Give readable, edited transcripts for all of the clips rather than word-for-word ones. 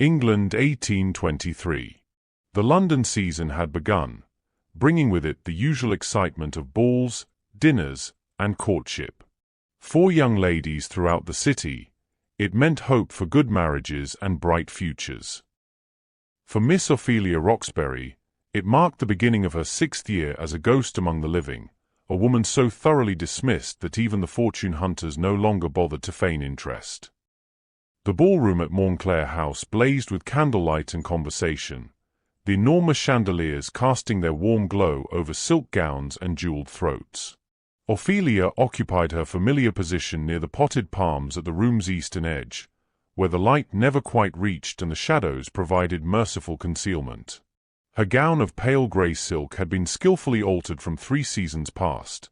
England 1823. The London season had begun, bringing with it the usual excitement of balls, dinners, and courtship. For young ladies throughout the city, it meant hope for good marriages and bright futures. For Miss Ophelia Roxbury, it marked the beginning of her 6th year as a ghost among the living, a woman so thoroughly dismissed that even the fortune hunters no longer bothered to feign interest. The ballroom at Montclair House blazed with candlelight and conversation, the enormous chandeliers casting their warm glow over silk gowns and jeweled throats. Ophelia occupied her familiar position near the potted palms at the room's eastern edge, where the light never quite reached and the shadows provided merciful concealment. Her gown of pale grey silk had been skillfully altered from 3 seasons past,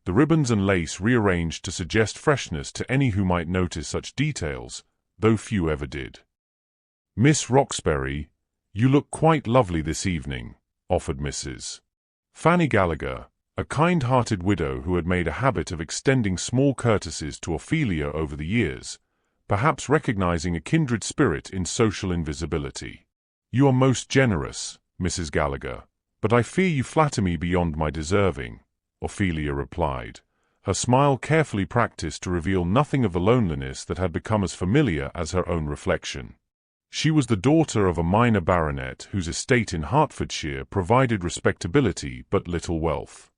the ribbons and lace rearranged to suggest freshness to any who might notice such details, though few ever did. "Miss Roxbury, you look quite lovely this evening," offered Mrs. Fanny Gallagher, a kind-hearted widow who had made a habit of extending small courtesies to Ophelia over the years, perhaps recognizing a kindred spirit in social invisibility. "You are most generous, Mrs. Gallagher, but I fear you flatter me beyond my deserving," Ophelia replied, her smile carefully practiced to reveal nothing of the loneliness that had become as familiar as her own reflection. She was the daughter of a minor baronet whose estate in Hertfordshire provided respectability but little wealth.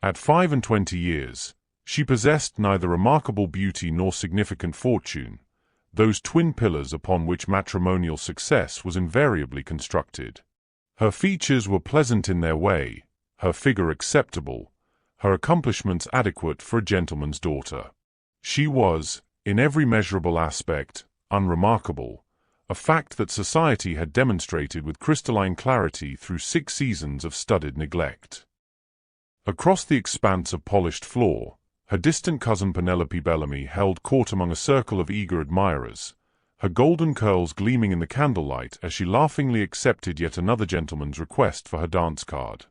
At 25 years, she possessed neither remarkable beauty nor significant fortune, those twin pillars upon which matrimonial success was invariably constructed. Her features were pleasant in their way, her figure acceptable, her accomplishments adequate for a gentleman's daughter. She was, in every measurable aspect, unremarkable, a fact that society had demonstrated with crystalline clarity through 6 seasons of studied neglect. Across the expanse of polished floor, her distant cousin Penelope Bellamy held court among a circle of eager admirers, her golden curls gleaming in the candlelight as she laughingly accepted yet another gentleman's request for her dance card.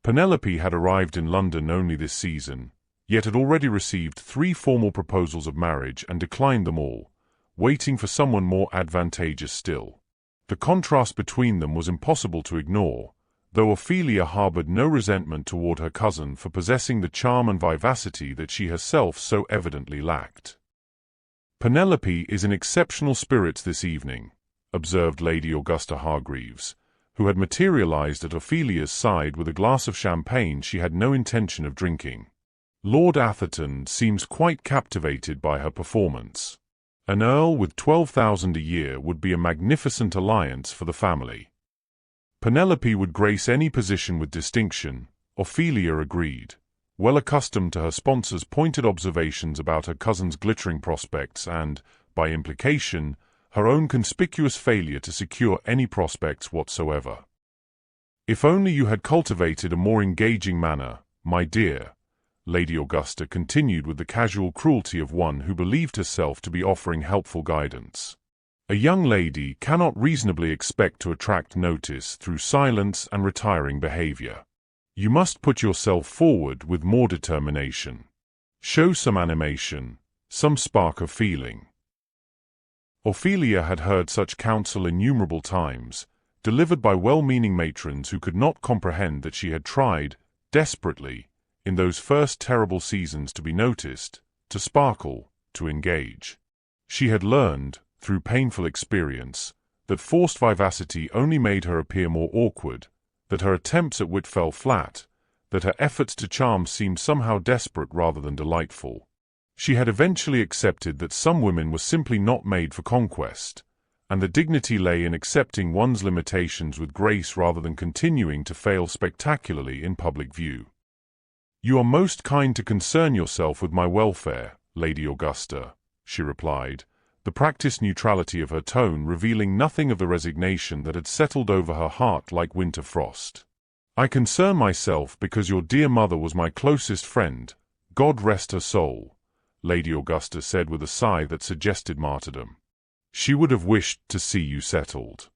Penelope had arrived in London only this season, yet had already received 3 formal proposals of marriage and declined them all, waiting for someone more advantageous still. The contrast between them was impossible to ignore, though Ophelia harbored no resentment toward her cousin for possessing the charm and vivacity that she herself so evidently lacked. "Penelope is in exceptional spirits this evening," observed Lady Augusta Hargreaves, who had materialized at Ophelia's side with a glass of champagne she had no intention of drinking. "Lord Atherton seems quite captivated by her performance. An earl with 12,000 a year would be a magnificent alliance for the family." Penelope would grace any position with distinction, Ophelia agreed, well accustomed to her sponsor's pointed observations about her cousin's glittering prospects and, by implication, her own conspicuous failure to secure any prospects whatsoever. "If only you had cultivated a more engaging manner, my dear," Lady Augusta continued with the casual cruelty of one who believed herself to be offering helpful guidance. "A young lady cannot reasonably expect to attract notice through silence and retiring behavior. You must put yourself forward with more determination. Show some animation, some spark of feeling." Ophelia had heard such counsel innumerable times, delivered by well-meaning matrons who could not comprehend that she had tried, desperately, in those first terrible seasons to be noticed, to sparkle, to engage. She had learned, through painful experience, that forced vivacity only made her appear more awkward, that her attempts at wit fell flat, that her efforts to charm seemed somehow desperate rather than delightful. She had eventually accepted that some women were simply not made for conquest, and the dignity lay in accepting one's limitations with grace rather than continuing to fail spectacularly in public view. "You are most kind to concern yourself with my welfare, Lady Augusta," she replied, the practiced neutrality of her tone revealing nothing of the resignation that had settled over her heart like winter frost. "I concern myself because your dear mother was my closest friend, God rest her soul," Lady Augusta said with a sigh that suggested martyrdom. "She would have wished to see you settled.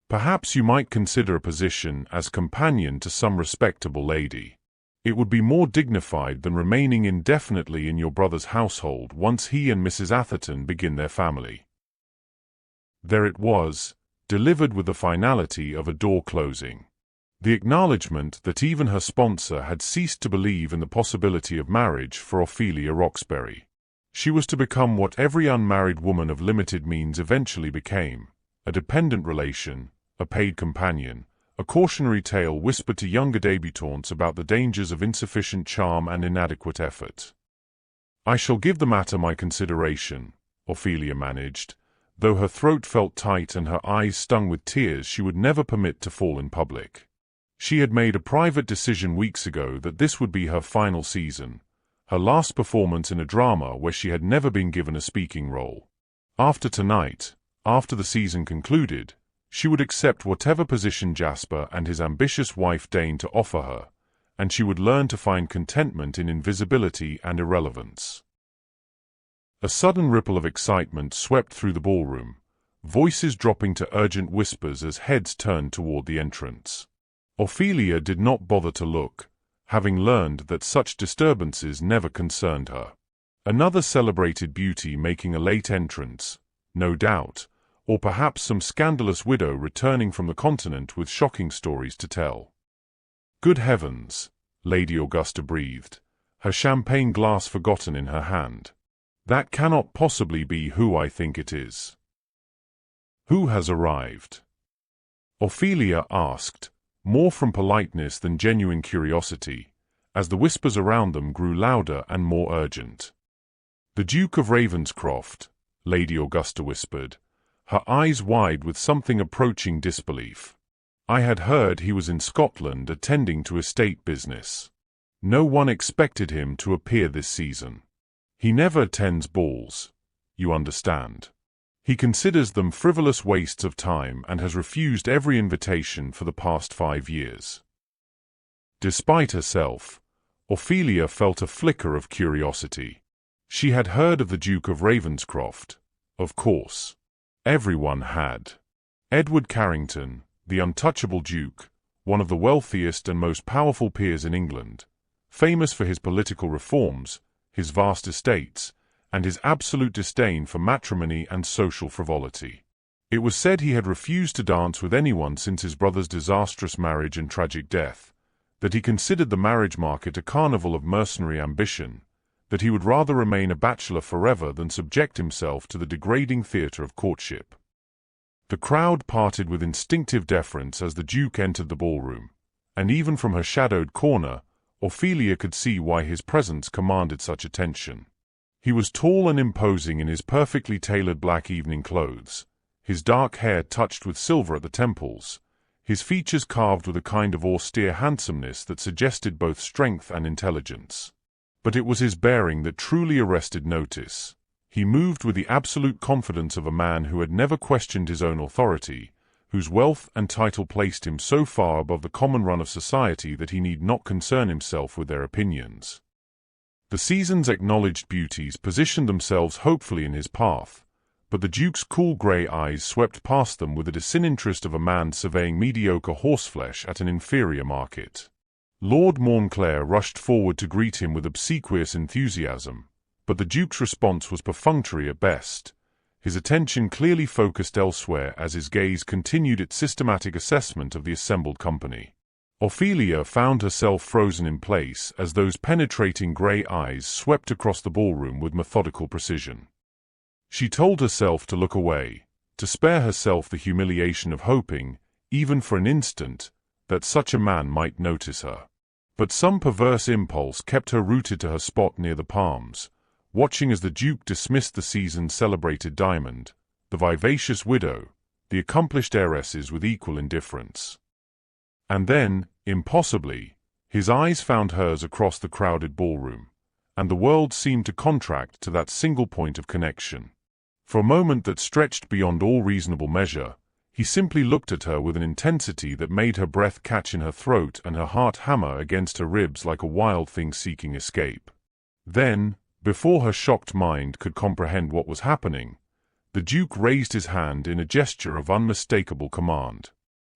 Perhaps you might consider a position as companion to some respectable lady. It would be more dignified than remaining indefinitely in your brother's household once he and Mrs. Atherton begin their family." There it was, delivered with the finality of a door closing. The acknowledgement that even her sponsor had ceased to believe in the possibility of marriage for Ophelia Roxbury. She was to become what every unmarried woman of limited means eventually became: a dependent relation, a paid companion, a cautionary tale whispered to younger debutantes about the dangers of insufficient charm and inadequate effort. "I shall give the matter my consideration," Ophelia managed, though her throat felt tight and her eyes stung with tears she would never permit to fall in public. She had made a private decision weeks ago that this would be her final season, her last performance in a drama where she had never been given a speaking role. After tonight, after the season concluded, she would accept whatever position Jasper and his ambitious wife deigned to offer her, and she would learn to find contentment in invisibility and irrelevance. A sudden ripple of excitement swept through the ballroom, voices dropping to urgent whispers as heads turned toward the entrance. Ophelia did not bother to look, having learned that such disturbances never concerned her. Another celebrated beauty making a late entrance, no doubt, or perhaps some scandalous widow returning from the continent with shocking stories to tell. "Good heavens," Lady Augusta breathed, her champagne glass forgotten in her hand. "That cannot possibly be who I think it is." "Who has arrived?" Ophelia asked, more from politeness than genuine curiosity, as the whispers around them grew louder and more urgent. "The Duke of Ravenscroft," Lady Augusta whispered, her eyes wide with something approaching disbelief. "I had heard he was in Scotland attending to estate business. No one expected him to appear this season. He never attends balls, you understand. He considers them frivolous wastes of time and has refused every invitation for the past 5 years." Despite herself, Ophelia felt a flicker of curiosity. She had heard of the Duke of Ravenscroft, of course. Everyone had. Edward Carrington, the untouchable Duke, one of the wealthiest and most powerful peers in England, famous for his political reforms, his vast estates, and his absolute disdain for matrimony and social frivolity. It was said he had refused to dance with anyone since his brother's disastrous marriage and tragic death, that he considered the marriage market a carnival of mercenary ambition, that he would rather remain a bachelor forever than subject himself to the degrading theatre of courtship. The crowd parted with instinctive deference as the Duke entered the ballroom, and even from her shadowed corner, Ophelia could see why his presence commanded such attention. He was tall and imposing in his perfectly tailored black evening clothes, his dark hair touched with silver at the temples, his features carved with a kind of austere handsomeness that suggested both strength and intelligence. But it was his bearing that truly arrested notice. He moved with the absolute confidence of a man who had never questioned his own authority, whose wealth and title placed him so far above the common run of society that he need not concern himself with their opinions. The season's acknowledged beauties positioned themselves hopefully in his path, but the Duke's cool grey eyes swept past them with the disinterest of a man surveying mediocre horseflesh at an inferior market. Lord Montclair rushed forward to greet him with obsequious enthusiasm, but the Duke's response was perfunctory at best, his attention clearly focused elsewhere as his gaze continued its systematic assessment of the assembled company. Ophelia found herself frozen in place as those penetrating grey eyes swept across the ballroom with methodical precision. She told herself to look away, to spare herself the humiliation of hoping, even for an instant, that such a man might notice her. But some perverse impulse kept her rooted to her spot near the palms, watching as the Duke dismissed the season's celebrated diamond, the vivacious widow, the accomplished heiresses with equal indifference. And then, impossibly, his eyes found hers across the crowded ballroom, and the world seemed to contract to that single point of connection. For a moment that stretched beyond all reasonable measure, he simply looked at her with an intensity that made her breath catch in her throat and her heart hammer against her ribs like a wild thing seeking escape. Then, before her shocked mind could comprehend what was happening, the Duke raised his hand in a gesture of unmistakable command.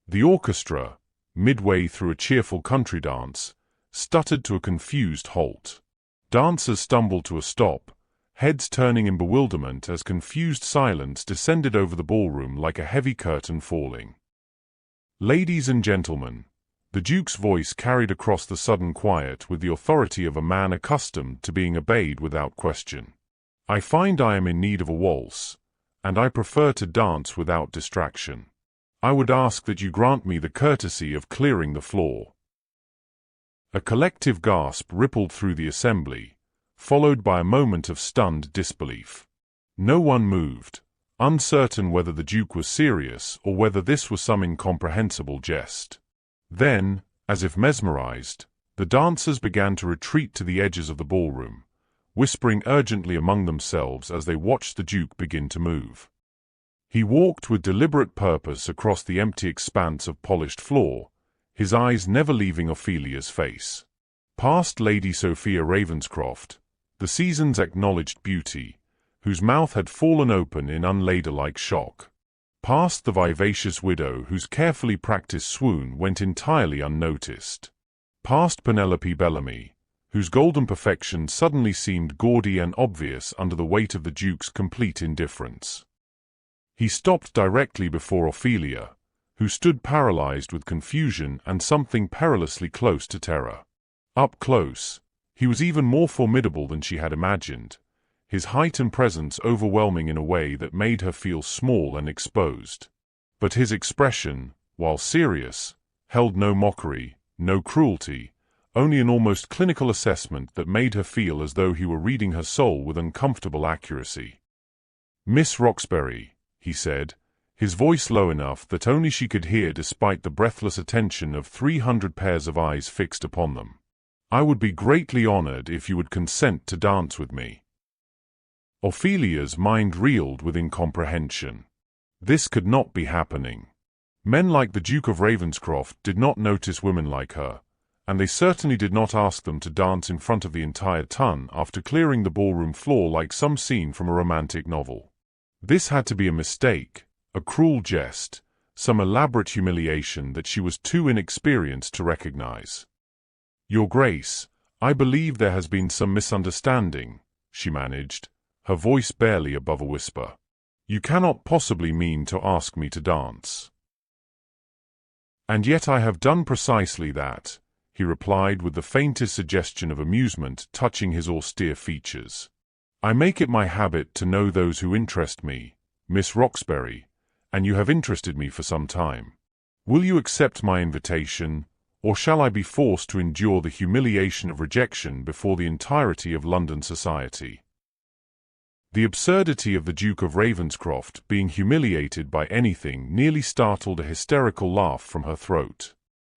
The orchestra, midway through a cheerful country dance, stuttered to a confused halt. Dancers stumbled to a stop, heads turning in bewilderment as confused silence descended over the ballroom like a heavy curtain falling. "Ladies and gentlemen," the Duke's voice carried across the sudden quiet with the authority of a man accustomed to being obeyed without question. "I find I am in need of a waltz, and I prefer to dance without distraction. I would ask that you grant me the courtesy of clearing the floor." A collective gasp rippled through the assembly, followed by a moment of stunned disbelief. No one moved, uncertain whether the Duke was serious or whether this was some incomprehensible jest. Then, as if mesmerized, the dancers began to retreat to the edges of the ballroom, whispering urgently among themselves as they watched the Duke begin to move. He walked with deliberate purpose across the empty expanse of polished floor, his eyes never leaving Ophelia's face. Past Lady Sophia Ravenscroft, the season's acknowledged beauty, whose mouth had fallen open in unladylike shock. Past the vivacious widow whose carefully practiced swoon went entirely unnoticed. Past Penelope Bellamy, whose golden perfection suddenly seemed gaudy and obvious under the weight of the Duke's complete indifference. He stopped directly before Ophelia, who stood paralyzed with confusion and something perilously close to terror. Up close, he was even more formidable than she had imagined, his height and presence overwhelming in a way that made her feel small and exposed. But his expression, while serious, held no mockery, no cruelty, only an almost clinical assessment that made her feel as though he were reading her soul with uncomfortable accuracy. "Miss Roxbury," he said, his voice low enough that only she could hear despite the breathless attention of 300 pairs of eyes fixed upon them. "I would be greatly honored if you would consent to dance with me." Ophelia's mind reeled with incomprehension. This could not be happening. Men like the Duke of Ravenscroft did not notice women like her, and they certainly did not ask them to dance in front of the entire ton after clearing the ballroom floor like some scene from a romantic novel. This had to be a mistake, a cruel jest, some elaborate humiliation that she was too inexperienced to recognize. "Your Grace, I believe there has been some misunderstanding," she managed, her voice barely above a whisper. "You cannot possibly mean to ask me to dance." "And yet I have done precisely that," he replied with the faintest suggestion of amusement touching his austere features. "I make it my habit to know those who interest me, Miss Roxbury, and you have interested me for some time. Will you accept my invitation, or shall I be forced to endure the humiliation of rejection before the entirety of London society?" The absurdity of the Duke of Ravenscroft being humiliated by anything nearly startled a hysterical laugh from her throat.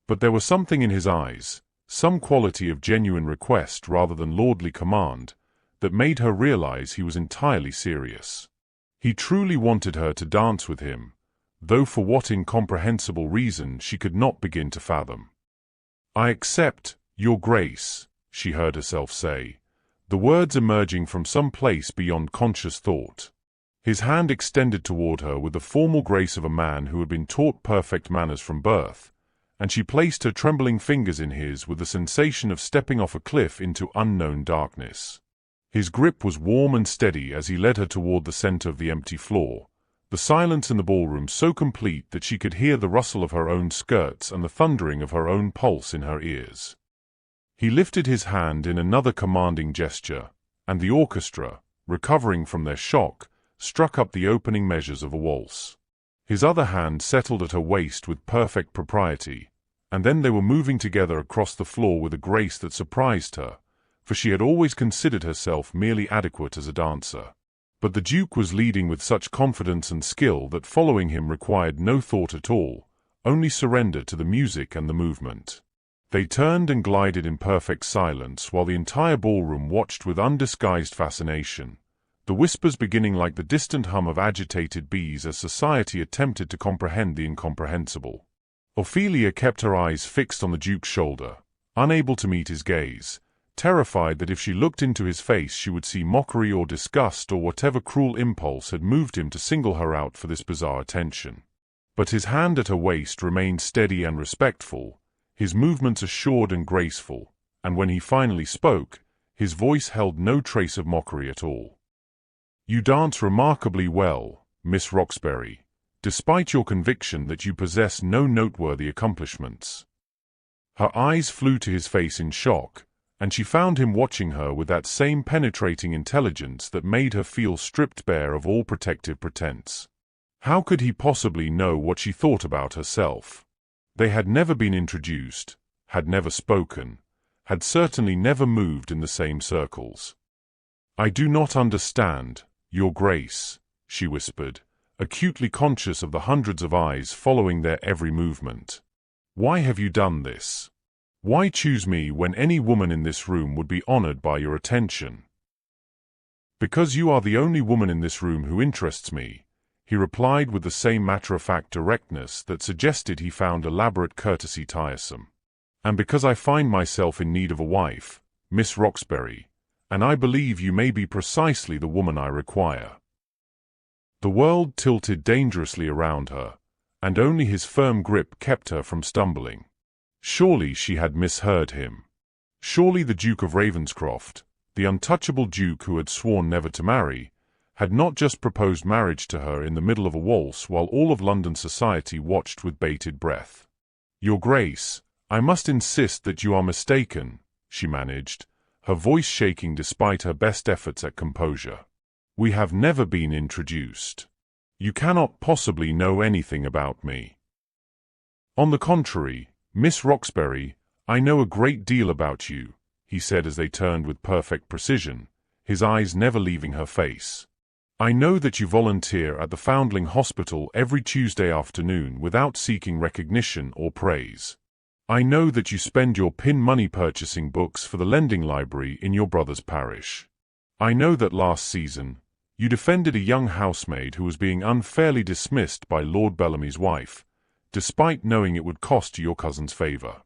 But there was something in his eyes, some quality of genuine request rather than lordly command, that made her realize he was entirely serious. He truly wanted her to dance with him, though for what incomprehensible reason she could not begin to fathom. "I accept, Your Grace," she heard herself say, the words emerging from some place beyond conscious thought. His hand extended toward her with the formal grace of a man who had been taught perfect manners from birth, and she placed her trembling fingers in his with the sensation of stepping off a cliff into unknown darkness. His grip was warm and steady as he led her toward the center of the empty floor, the silence in the ballroom so complete that she could hear the rustle of her own skirts and the thundering of her own pulse in her ears. He lifted his hand in another commanding gesture, and the orchestra, recovering from their shock, struck up the opening measures of a waltz. His other hand settled at her waist with perfect propriety, and then they were moving together across the floor with a grace that surprised her, for she had always considered herself merely adequate as a dancer. But the Duke was leading with such confidence and skill that following him required no thought at all, only surrender to the music and the movement. They turned and glided in perfect silence while the entire ballroom watched with undisguised fascination, the whispers beginning like the distant hum of agitated bees as society attempted to comprehend the incomprehensible. Ophelia kept her eyes fixed on the Duke's shoulder, unable to meet his gaze, terrified that if she looked into his face she would see mockery or disgust or whatever cruel impulse had moved him to single her out for this bizarre attention. But his hand at her waist remained steady and respectful, his movements assured and graceful, and when he finally spoke, his voice held no trace of mockery at all. You dance remarkably well, Miss Roxbury, despite your conviction that you possess no noteworthy accomplishments." Her eyes flew to his face in shock, and she found him watching her with that same penetrating intelligence that made her feel stripped bare of all protective pretense. How could he possibly know what she thought about herself? They had never been introduced, had never spoken, had certainly never moved in the same circles. "I do not understand, Your Grace," she whispered, acutely conscious of the hundreds of eyes following their every movement. "Why have you done this? Why choose me when any woman in this room would be honored by your attention?" "Because you are the only woman in this room who interests me," he replied with the same matter-of-fact directness that suggested he found elaborate courtesy tiresome. "And because I find myself in need of a wife, Miss Roxbury, and I believe you may be precisely the woman I require." The world tilted dangerously around her, and only his firm grip kept her from stumbling. Surely she had misheard him. Surely the Duke of Ravenscroft, the untouchable Duke who had sworn never to marry, had not just proposed marriage to her in the middle of a waltz while all of London society watched with bated breath. "Your Grace, I must insist that you are mistaken," she managed, her voice shaking despite her best efforts at composure. "We have never been introduced. You cannot possibly know anything about me." "On the contrary, Miss Roxbury, I know a great deal about you," he said as they turned with perfect precision, his eyes never leaving her face. "I know that you volunteer at the Foundling Hospital every Tuesday afternoon without seeking recognition or praise. I know that you spend your pin money purchasing books for the lending library in your brother's parish. I know that last season, you defended a young housemaid who was being unfairly dismissed by Lord Bellamy's wife, despite knowing it would cost you your cousin's favor.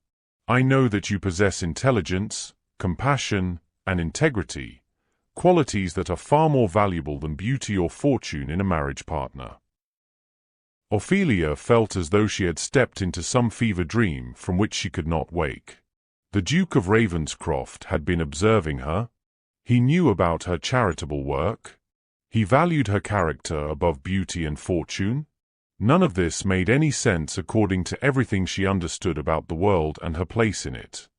I know that you possess intelligence, compassion, and integrity, qualities that are far more valuable than beauty or fortune in a marriage partner." Ophelia felt as though she had stepped into some fever dream from which she could not wake. The Duke of Ravenscroft had been observing her. He knew about her charitable work. He valued her character above beauty and fortune. None of this made any sense according to everything she understood about the world and her place in it.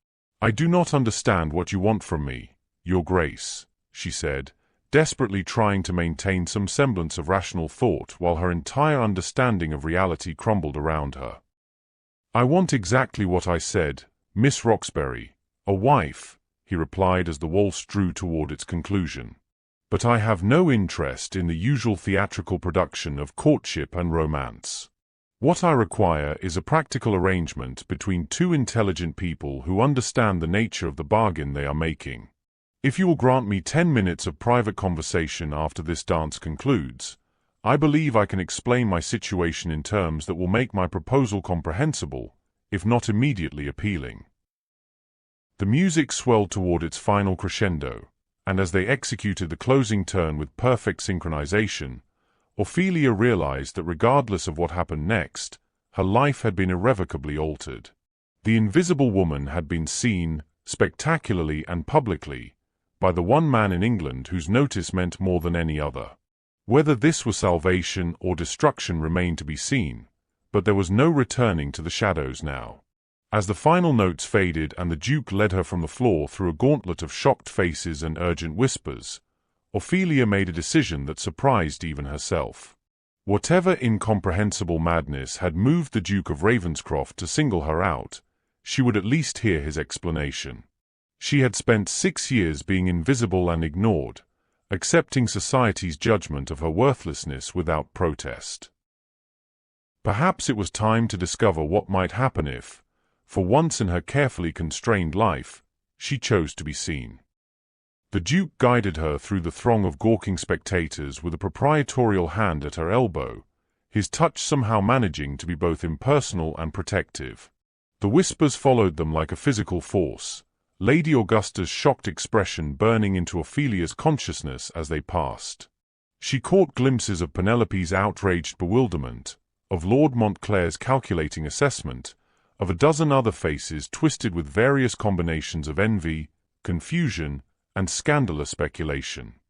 "I do not understand what you want from me, Your Grace," she said, desperately trying to maintain some semblance of rational thought while her entire understanding of reality crumbled around her. "I want exactly what I said, Miss Roxbury, a wife," he replied as the waltz drew toward its conclusion. "But I have no interest in the usual theatrical production of courtship and romance. What I require is a practical arrangement between two intelligent people who understand the nature of the bargain they are making. If you will grant me 10 minutes of private conversation after this dance concludes, I believe I can explain my situation in terms that will make my proposal comprehensible, if not immediately appealing." The music swelled toward its final crescendo, and as they executed the closing turn with perfect synchronization, Ophelia realized that regardless of what happened next, her life had been irrevocably altered. The invisible woman had been seen, spectacularly and publicly, by the one man in England whose notice meant more than any other. Whether this was salvation or destruction remained to be seen, but there was no returning to the shadows now. As the final notes faded and the Duke led her from the floor through a gauntlet of shocked faces and urgent whispers, Ophelia made a decision that surprised even herself. Whatever incomprehensible madness had moved the Duke of Ravenscroft to single her out, she would at least hear his explanation. She had spent 6 years being invisible and ignored, accepting society's judgment of her worthlessness without protest. Perhaps it was time to discover what might happen if, for once in her carefully constrained life, she chose to be seen. The Duke guided her through the throng of gawking spectators with a proprietorial hand at her elbow, his touch somehow managing to be both impersonal and protective. The whispers followed them like a physical force, Lady Augusta's shocked expression burning into Ophelia's consciousness as they passed. She caught glimpses of Penelope's outraged bewilderment, of Lord Montclair's calculating assessment, of a dozen other faces twisted with various combinations of envy, confusion, and scandalous speculation.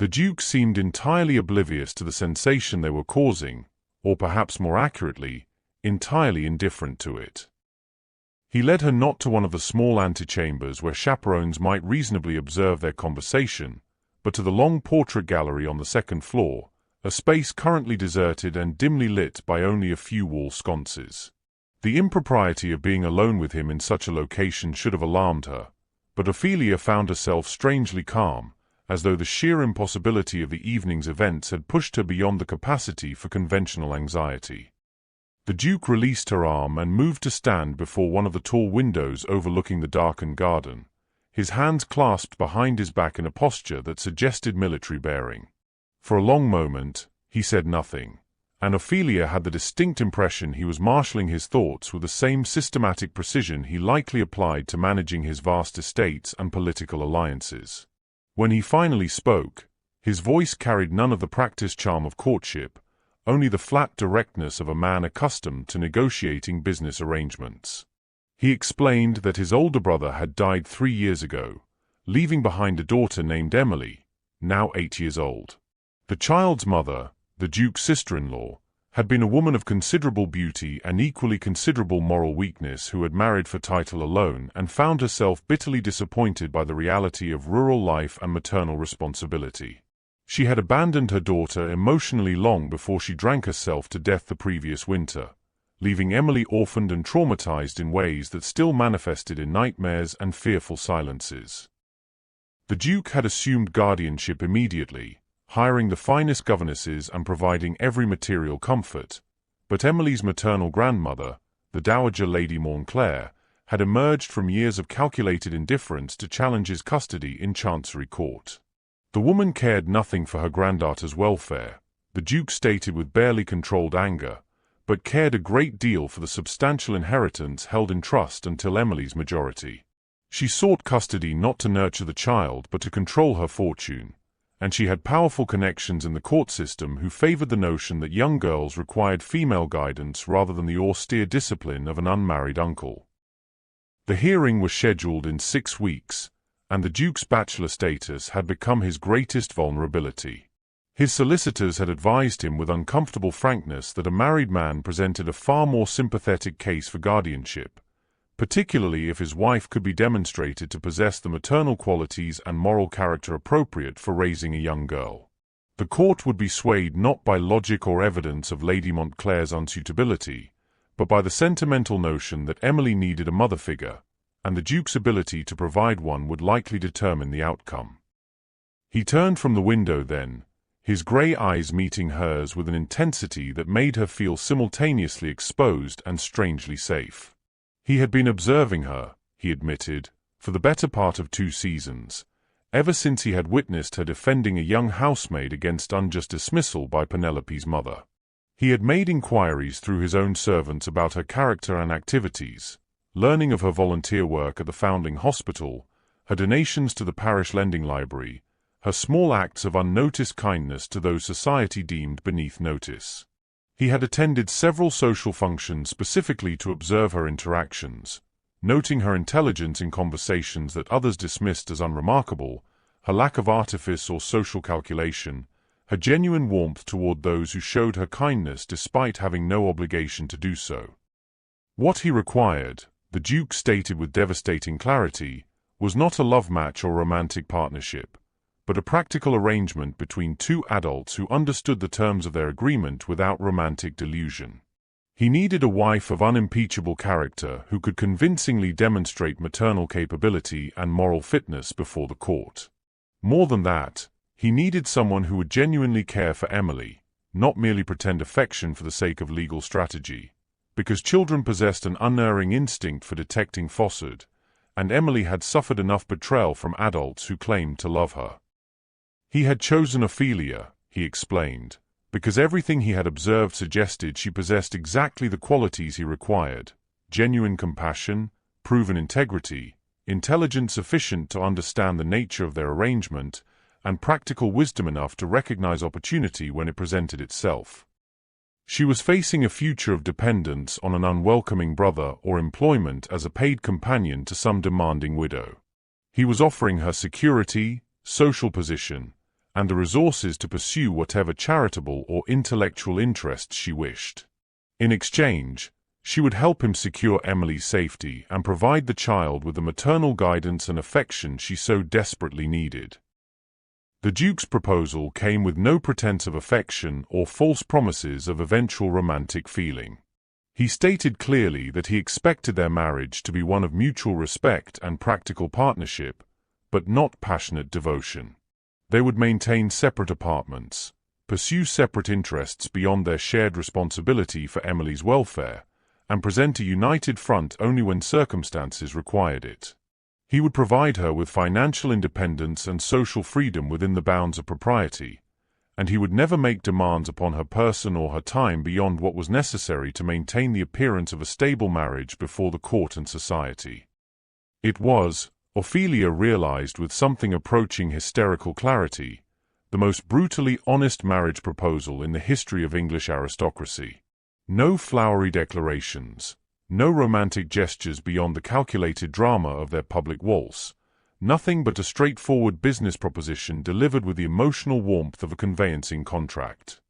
The Duke seemed entirely oblivious to the sensation they were causing, or perhaps more accurately, entirely indifferent to it. He led her not to one of the small antechambers where chaperones might reasonably observe their conversation, but to the long portrait gallery on the second floor, a space currently deserted and dimly lit by only a few wall sconces. The impropriety of being alone with him in such a location should have alarmed her, but Ophelia found herself strangely calm, as though the sheer impossibility of the evening's events had pushed her beyond the capacity for conventional anxiety. The Duke released her arm and moved to stand before one of the tall windows overlooking the darkened garden, his hands clasped behind his back in a posture that suggested military bearing. For a long moment, he said nothing, and Ophelia had the distinct impression he was marshalling his thoughts with the same systematic precision he likely applied to managing his vast estates and political alliances. When he finally spoke, his voice carried none of the practiced charm of courtship, only the flat directness of a man accustomed to negotiating business arrangements. He explained that his older brother had died 3 years ago, leaving behind a daughter named Emily, now 8 years old. The child's mother, the Duke's sister-in-law, had been a woman of considerable beauty and equally considerable moral weakness who had married for title alone and found herself bitterly disappointed by the reality of rural life and maternal responsibility. She had abandoned her daughter emotionally long before she drank herself to death the previous winter, leaving Emily orphaned and traumatized in ways that still manifested in nightmares and fearful silences. The Duke had assumed guardianship immediately, hiring the finest governesses and providing every material comfort, but Emily's maternal grandmother, the Dowager Lady Montclair, had emerged from years of calculated indifference to challenge his custody in Chancery Court. The woman cared nothing for her granddaughter's welfare, the Duke stated with barely controlled anger, but cared a great deal for the substantial inheritance held in trust until Emily's majority. She sought custody not to nurture the child but to control her fortune, and she had powerful connections in the court system who favored the notion that young girls required female guidance rather than the austere discipline of an unmarried uncle. The hearing was scheduled in 6 weeks, and the Duke's bachelor status had become his greatest vulnerability. His solicitors had advised him with uncomfortable frankness that a married man presented a far more sympathetic case for guardianship, particularly if his wife could be demonstrated to possess the maternal qualities and moral character appropriate for raising a young girl. The court would be swayed not by logic or evidence of Lady Montclair's unsuitability, but by the sentimental notion that Emily needed a mother figure, and the Duke's ability to provide one would likely determine the outcome. He turned from the window then, his grey eyes meeting hers with an intensity that made her feel simultaneously exposed and strangely safe. He had been observing her, he admitted, for the better part of 2 seasons, ever since he had witnessed her defending a young housemaid against unjust dismissal by Penelope's mother. He had made inquiries through his own servants about her character and activities, learning of her volunteer work at the Foundling Hospital, her donations to the parish lending library, her small acts of unnoticed kindness to those society deemed beneath notice. He had attended several social functions specifically to observe her interactions, noting her intelligence in conversations that others dismissed as unremarkable, her lack of artifice or social calculation, her genuine warmth toward those who showed her kindness despite having no obligation to do so. What he required, the Duke stated with devastating clarity, was not a love match or romantic partnership, but a practical arrangement between 2 adults who understood the terms of their agreement without romantic delusion. He needed a wife of unimpeachable character who could convincingly demonstrate maternal capability and moral fitness before the court. More than that, he needed someone who would genuinely care for Emily, not merely pretend affection for the sake of legal strategy, because children possessed an unerring instinct for detecting falsehood, and Emily had suffered enough betrayal from adults who claimed to love her. He had chosen Ophelia, he explained, because everything he had observed suggested she possessed exactly the qualities he required: genuine compassion, proven integrity, intelligence sufficient to understand the nature of their arrangement, and practical wisdom enough to recognize opportunity when it presented itself. She was facing a future of dependence on an unwelcoming brother or employment as a paid companion to some demanding widow. He was offering her security, social position, and the resources to pursue whatever charitable or intellectual interests she wished. In exchange, she would help him secure Emily's safety and provide the child with the maternal guidance and affection she so desperately needed. The Duke's proposal came with no pretense of affection or false promises of eventual romantic feeling. He stated clearly that he expected their marriage to be one of mutual respect and practical partnership, but not passionate devotion. They would maintain separate apartments, pursue separate interests beyond their shared responsibility for Emily's welfare, and present a united front only when circumstances required it. He would provide her with financial independence and social freedom within the bounds of propriety, and he would never make demands upon her person or her time beyond what was necessary to maintain the appearance of a stable marriage before the court and society. It was, Ophelia realized with something approaching hysterical clarity, the most brutally honest marriage proposal in the history of English aristocracy. No flowery declarations, no romantic gestures beyond the calculated drama of their public waltz, nothing but a straightforward business proposition delivered with the emotional warmth of a conveyancing contract.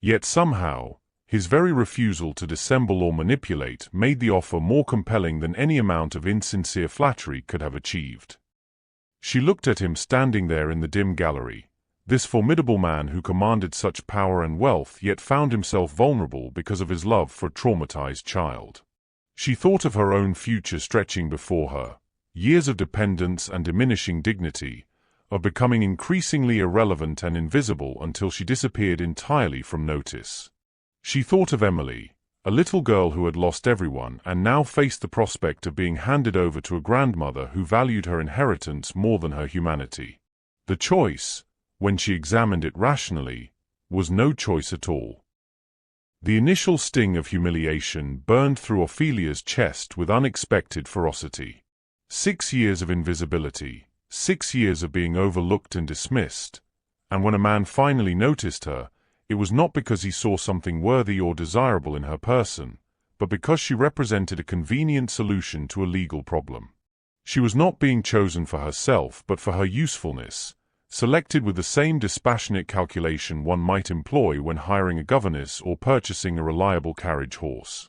Yet somehow, his very refusal to dissemble or manipulate made the offer more compelling than any amount of insincere flattery could have achieved. She looked at him standing there in the dim gallery, this formidable man who commanded such power and wealth yet found himself vulnerable because of his love for a traumatized child. She thought of her own future stretching before her, years of dependence and diminishing dignity, of becoming increasingly irrelevant and invisible until she disappeared entirely from notice. She thought of Emily, a little girl who had lost everyone and now faced the prospect of being handed over to a grandmother who valued her inheritance more than her humanity. The choice, when she examined it rationally, was no choice at all. The initial sting of humiliation burned through Ophelia's chest with unexpected ferocity. 6 years of invisibility, 6 years of being overlooked and dismissed, and when a man finally noticed her, it was not because he saw something worthy or desirable in her person, but because she represented a convenient solution to a legal problem. She was not being chosen for herself but for her usefulness, selected with the same dispassionate calculation one might employ when hiring a governess or purchasing a reliable carriage horse.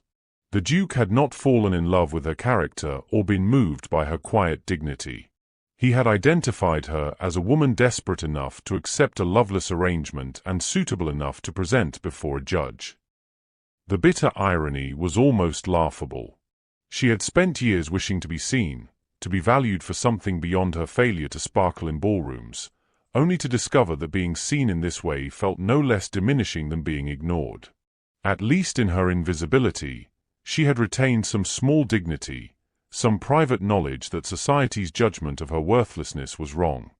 The Duke had not fallen in love with her character or been moved by her quiet dignity. He had identified her as a woman desperate enough to accept a loveless arrangement and suitable enough to present before a judge. The bitter irony was almost laughable. She had spent years wishing to be seen, to be valued for something beyond her failure to sparkle in ballrooms, only to discover that being seen in this way felt no less diminishing than being ignored. At least in her invisibility, she had retained some small dignity, some private knowledge that society's judgment of her worthlessness was wrong.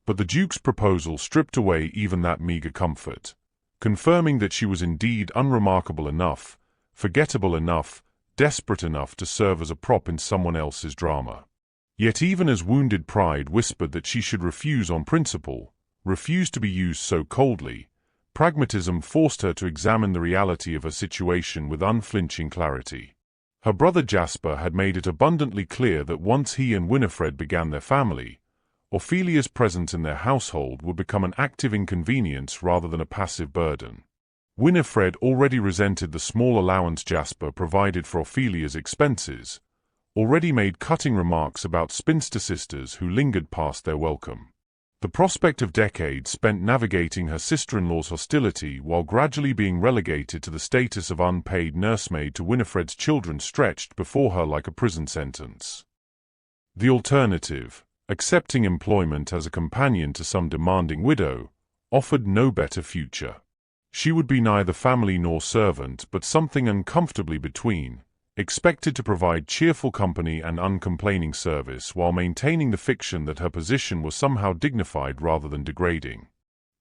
But the Duke's proposal stripped away even that meager comfort, confirming that she was indeed unremarkable enough, forgettable enough, desperate enough to serve as a prop in someone else's drama. Yet even as wounded pride whispered that she should refuse on principle, refuse to be used so coldly, pragmatism forced her to examine the reality of her situation with unflinching clarity. Her brother Jasper had made it abundantly clear that once he and Winifred began their family, Ophelia's presence in their household would become an active inconvenience rather than a passive burden. Winifred already resented the small allowance Jasper provided for Ophelia's expenses, already made cutting remarks about spinster sisters who lingered past their welcome. The prospect of decades spent navigating her sister-in-law's hostility while gradually being relegated to the status of unpaid nursemaid to Winifred's children stretched before her like a prison sentence. The alternative, accepting employment as a companion to some demanding widow, offered no better future. She would be neither family nor servant but something uncomfortably between, expected to provide cheerful company and uncomplaining service while maintaining the fiction that her position was somehow dignified rather than degrading.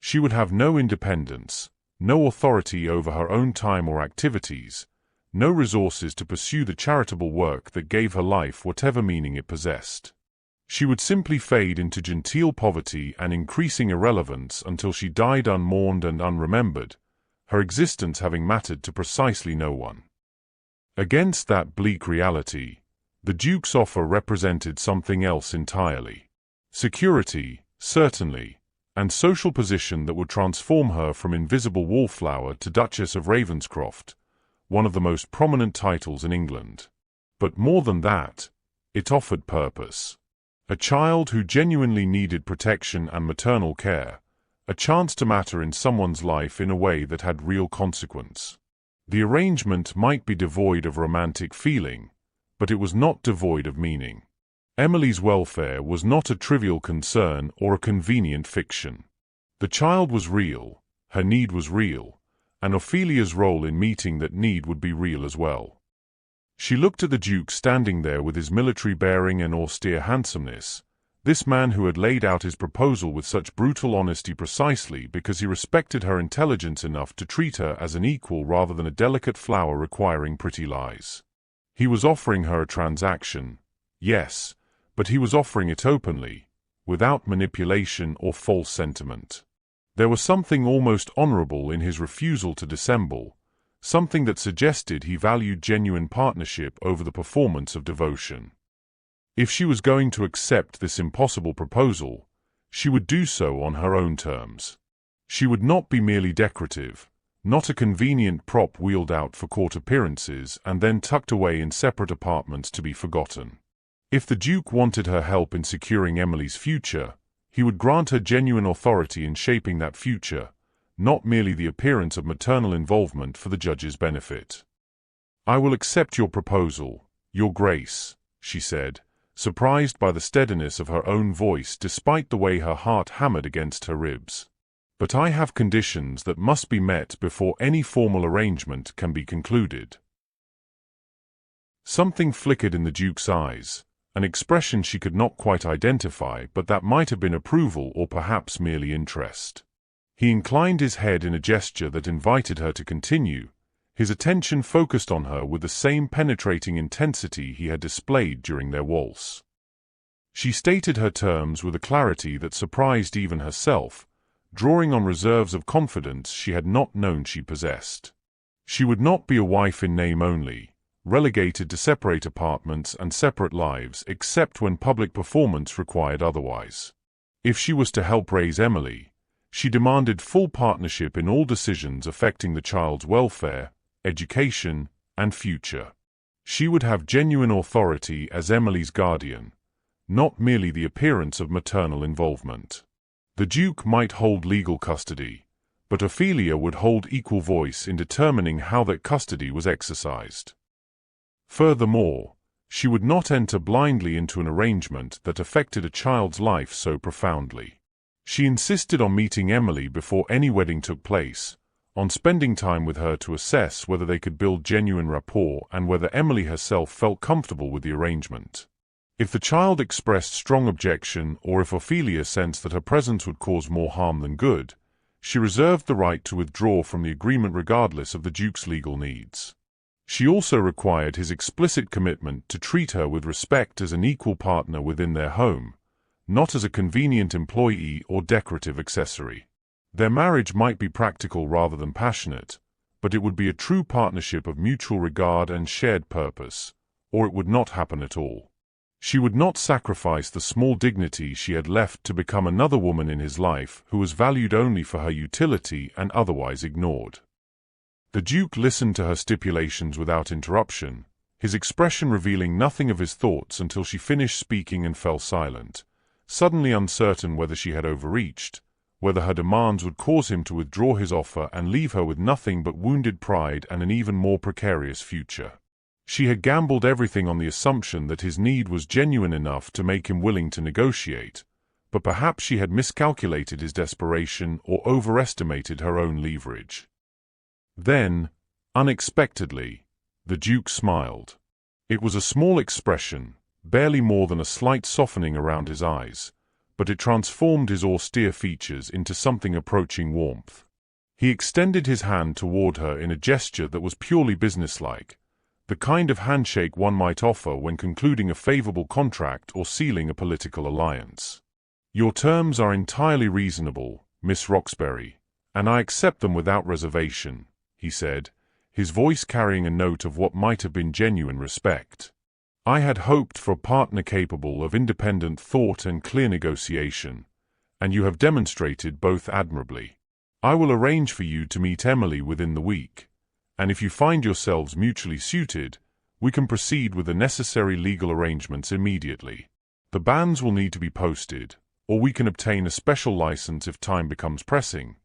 She would have no independence, no authority over her own time or activities, no resources to pursue the charitable work that gave her life whatever meaning it possessed. She would simply fade into genteel poverty and increasing irrelevance until she died unmourned and unremembered, her existence having mattered to precisely no one. Against that bleak reality, the Duke's offer represented something else entirely. Security, certainly, and social position that would transform her from invisible wallflower to Duchess of Ravenscroft, one of the most prominent titles in England. But more than that, it offered purpose. A child who genuinely needed protection and maternal care, a chance to matter in someone's life in a way that had real consequence. The arrangement might be devoid of romantic feeling, but it was not devoid of meaning. Emily's welfare was not a trivial concern or a convenient fiction. The child was real, her need was real, and Ophelia's role in meeting that need would be real as well. She looked at the Duke standing there with his military bearing and austere handsomeness, this man who had laid out his proposal with such brutal honesty precisely because he respected her intelligence enough to treat her as an equal rather than a delicate flower requiring pretty lies. He was offering her a transaction, yes, but he was offering it openly, without manipulation or false sentiment. There was something almost honorable in his refusal to dissemble, something that suggested he valued genuine partnership over the performance of devotion. If she was going to accept this impossible proposal, she would do so on her own terms. She would not be merely decorative, not a convenient prop wheeled out for court appearances and then tucked away in separate apartments to be forgotten. If the Duke wanted her help in securing Emily's future, he would grant her genuine authority in shaping that future, not merely the appearance of maternal involvement for the judge's benefit. "I will accept your proposal, Your Grace," she said, surprised by the steadiness of her own voice despite the way her heart hammered against her ribs. "But I have conditions that must be met before any formal arrangement can be concluded." Something flickered in the Duke's eyes, an expression she could not quite identify, but that might have been approval or perhaps merely interest. He inclined his head in a gesture that invited her to continue, his attention focused on her with the same penetrating intensity he had displayed during their waltz. She stated her terms with a clarity that surprised even herself, drawing on reserves of confidence she had not known she possessed. She would not be a wife in name only, relegated to separate apartments and separate lives except when public performance required otherwise. If she was to help raise Emily, she demanded full partnership in all decisions affecting the child's welfare, education, and future. She would have genuine authority as Emily's guardian, not merely the appearance of maternal involvement. The Duke might hold legal custody, but Ophelia would hold equal voice in determining how that custody was exercised. Furthermore, she would not enter blindly into an arrangement that affected a child's life so profoundly. She insisted on meeting Emily before any wedding took place, on spending time with her to assess whether they could build genuine rapport and whether Emily herself felt comfortable with the arrangement. If the child expressed strong objection or if Ophelia sensed that her presence would cause more harm than good, she reserved the right to withdraw from the agreement regardless of the Duke's legal needs. She also required his explicit commitment to treat her with respect as an equal partner within their home, not as a convenient employee or decorative accessory. Their marriage might be practical rather than passionate, but it would be a true partnership of mutual regard and shared purpose, or it would not happen at all. She would not sacrifice the small dignity she had left to become another woman in his life who was valued only for her utility and otherwise ignored. The Duke listened to her stipulations without interruption, his expression revealing nothing of his thoughts until she finished speaking and fell silent, suddenly uncertain whether she had overreached, whether her demands would cause him to withdraw his offer and leave her with nothing but wounded pride and an even more precarious future. She had gambled everything on the assumption that his need was genuine enough to make him willing to negotiate, but perhaps she had miscalculated his desperation or overestimated her own leverage. Then, unexpectedly, the Duke smiled. It was a small expression, barely more than a slight softening around his eyes, but it transformed his austere features into something approaching warmth. He extended his hand toward her in a gesture that was purely businesslike, the kind of handshake one might offer when concluding a favorable contract or sealing a political alliance. "Your terms are entirely reasonable, Miss Roxbury, and I accept them without reservation," he said, his voice carrying a note of what might have been genuine respect. "I had hoped for a partner capable of independent thought and clear negotiation, and you have demonstrated both admirably. I will arrange for you to meet Emily within the week, and if you find yourselves mutually suited, we can proceed with the necessary legal arrangements immediately. The bans will need to be posted, or we can obtain a special license if time becomes pressing,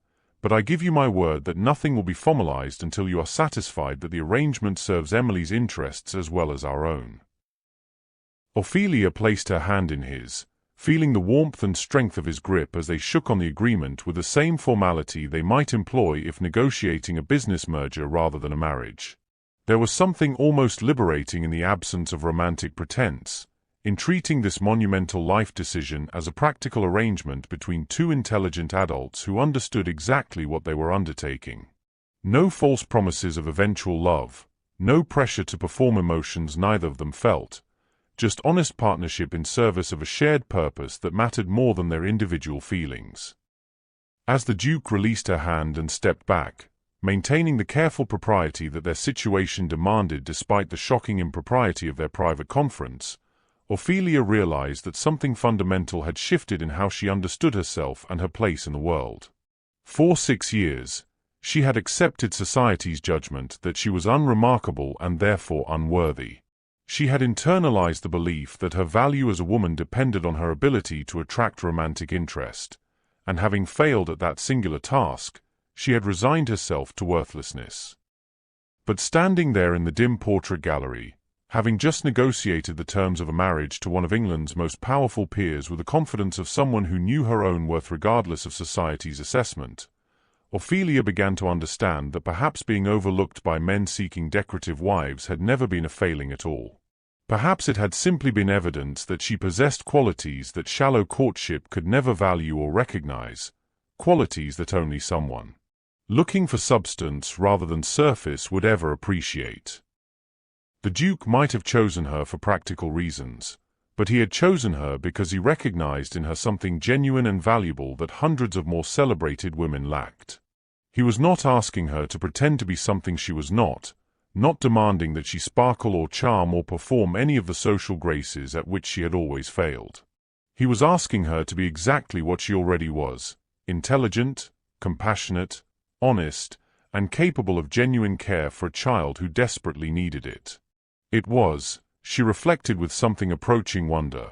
but I give you my word that nothing will be formalized until you are satisfied that the arrangement serves Emily's interests as well as our own." Ophelia placed her hand in his, feeling the warmth and strength of his grip as they shook on the agreement with the same formality they might employ if negotiating a business merger rather than a marriage. There was something almost liberating in the absence of romantic pretense, in treating this monumental life decision as a practical arrangement between two intelligent adults who understood exactly what they were undertaking. No false promises of eventual love, no pressure to perform emotions neither of them felt, just honest partnership in service of a shared purpose that mattered more than their individual feelings. As the Duke released her hand and stepped back, maintaining the careful propriety that their situation demanded despite the shocking impropriety of their private conference, Ophelia realized that something fundamental had shifted in how she understood herself and her place in the world. For 6 years, she had accepted society's judgment that she was unremarkable and therefore unworthy. She had internalized the belief that her value as a woman depended on her ability to attract romantic interest, and having failed at that singular task, she had resigned herself to worthlessness. But standing there in the dim portrait gallery, having just negotiated the terms of a marriage to one of England's most powerful peers with the confidence of someone who knew her own worth regardless of society's assessment, Ophelia began to understand that perhaps being overlooked by men seeking decorative wives had never been a failing at all. Perhaps it had simply been evidence that she possessed qualities that shallow courtship could never value or recognize, qualities that only someone looking for substance rather than surface would ever appreciate. The Duke might have chosen her for practical reasons, but he had chosen her because he recognized in her something genuine and valuable that hundreds of more celebrated women lacked. He was not asking her to pretend to be something she was not demanding that she sparkle or charm or perform any of the social graces at which she had always failed. He was asking her to be exactly what she already was: intelligent, compassionate, honest, and capable of genuine care for a child who desperately needed it. It was, she reflected with something approaching wonder,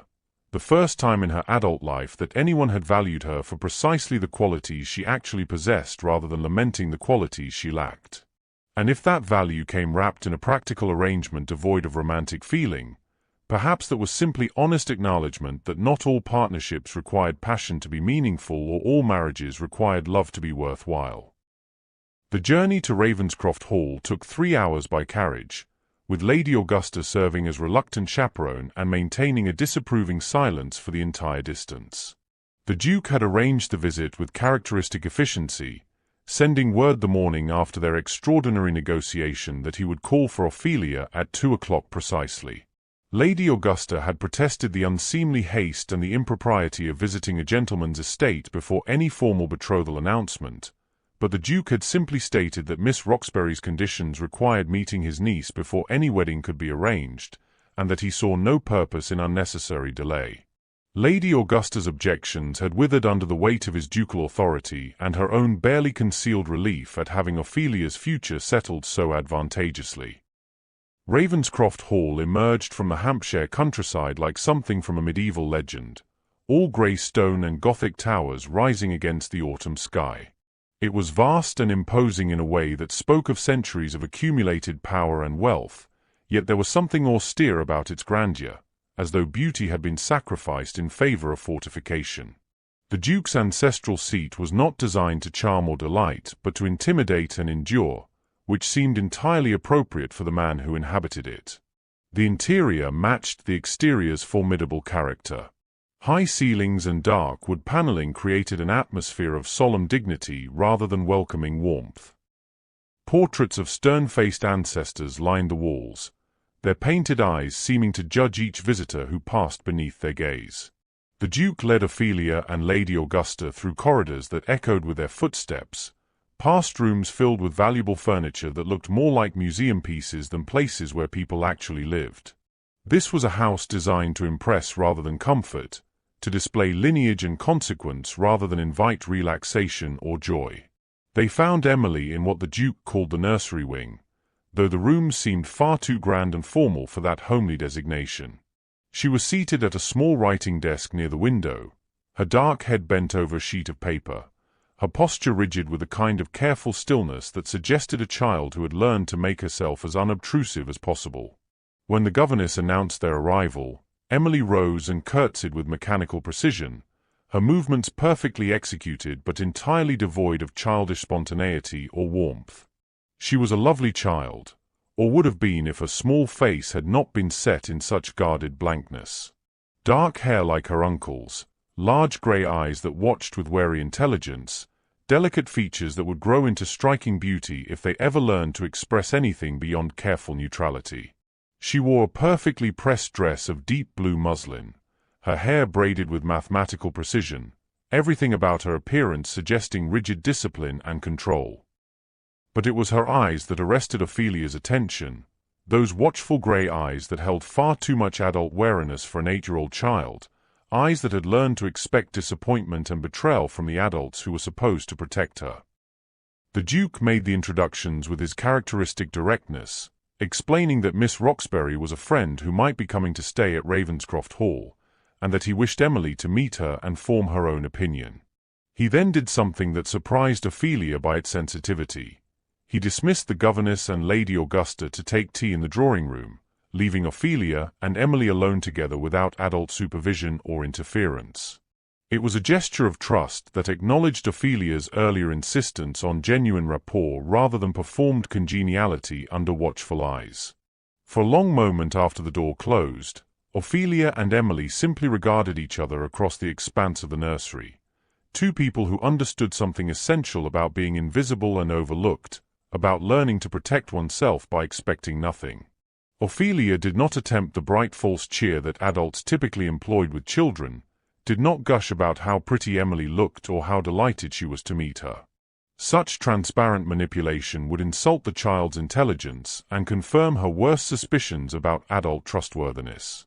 the first time in her adult life that anyone had valued her for precisely the qualities she actually possessed rather than lamenting the qualities she lacked. And if that value came wrapped in a practical arrangement devoid of romantic feeling, perhaps that was simply honest acknowledgement that not all partnerships required passion to be meaningful or all marriages required love to be worthwhile. The journey to Ravenscroft Hall took 3 hours by carriage, with Lady Augusta serving as reluctant chaperone and maintaining a disapproving silence for the entire distance. The Duke had arranged the visit with characteristic efficiency, sending word the morning after their extraordinary negotiation that he would call for Ophelia at 2 o'clock precisely. Lady Augusta had protested the unseemly haste and the impropriety of visiting a gentleman's estate before any formal betrothal announcement, but the Duke had simply stated that Miss Roxbury's conditions required meeting his niece before any wedding could be arranged, and that he saw no purpose in unnecessary delay. Lady Augusta's objections had withered under the weight of his ducal authority and her own barely concealed relief at having Ophelia's future settled so advantageously. Ravenscroft Hall emerged from the Hampshire countryside like something from a medieval legend, all grey stone and Gothic towers rising against the autumn sky. It was vast and imposing in a way that spoke of centuries of accumulated power and wealth, yet there was something austere about its grandeur, as though beauty had been sacrificed in favor of fortification. The Duke's ancestral seat was not designed to charm or delight, but to intimidate and endure, which seemed entirely appropriate for the man who inhabited it. The interior matched the exterior's formidable character. High ceilings and dark wood paneling created an atmosphere of solemn dignity rather than welcoming warmth. Portraits of stern-faced ancestors lined the walls, their painted eyes seeming to judge each visitor who passed beneath their gaze. The Duke led Ophelia and Lady Augusta through corridors that echoed with their footsteps, past rooms filled with valuable furniture that looked more like museum pieces than places where people actually lived. This was a house designed to impress rather than comfort, to display lineage and consequence rather than invite relaxation or joy. They found Emily in what the Duke called the nursery wing, though the rooms seemed far too grand and formal for that homely designation. She was seated at a small writing desk near the window, her dark head bent over a sheet of paper, her posture rigid with a kind of careful stillness that suggested a child who had learned to make herself as unobtrusive as possible. When the governess announced their arrival, Emily rose and curtsied with mechanical precision, her movements perfectly executed but entirely devoid of childish spontaneity or warmth. She was a lovely child, or would have been if her small face had not been set in such guarded blankness. Dark hair like her uncle's, large grey eyes that watched with wary intelligence, delicate features that would grow into striking beauty if they ever learned to express anything beyond careful neutrality. She wore a perfectly pressed dress of deep blue muslin, her hair braided with mathematical precision, everything about her appearance suggesting rigid discipline and control. But it was her eyes that arrested Ophelia's attention, those watchful grey eyes that held far too much adult wariness for an 8-year-old child, eyes that had learned to expect disappointment and betrayal from the adults who were supposed to protect her. The Duke made the introductions with his characteristic directness, explaining that Miss Roxbury was a friend who might be coming to stay at Ravenscroft Hall, and that he wished Emily to meet her and form her own opinion. He then did something that surprised Ophelia by its sensitivity. He dismissed the governess and Lady Augusta to take tea in the drawing-room, leaving Ophelia and Emily alone together without adult supervision or interference. It was a gesture of trust that acknowledged Ophelia's earlier insistence on genuine rapport rather than performed congeniality under watchful eyes. For a long moment after the door closed, Ophelia and Emily simply regarded each other across the expanse of the nursery, two people who understood something essential about being invisible and overlooked, about learning to protect oneself by expecting nothing. Ophelia did not attempt the bright false cheer that adults typically employed with children, did not gush about how pretty Emily looked or how delighted she was to meet her. Such transparent manipulation would insult the child's intelligence and confirm her worst suspicions about adult trustworthiness.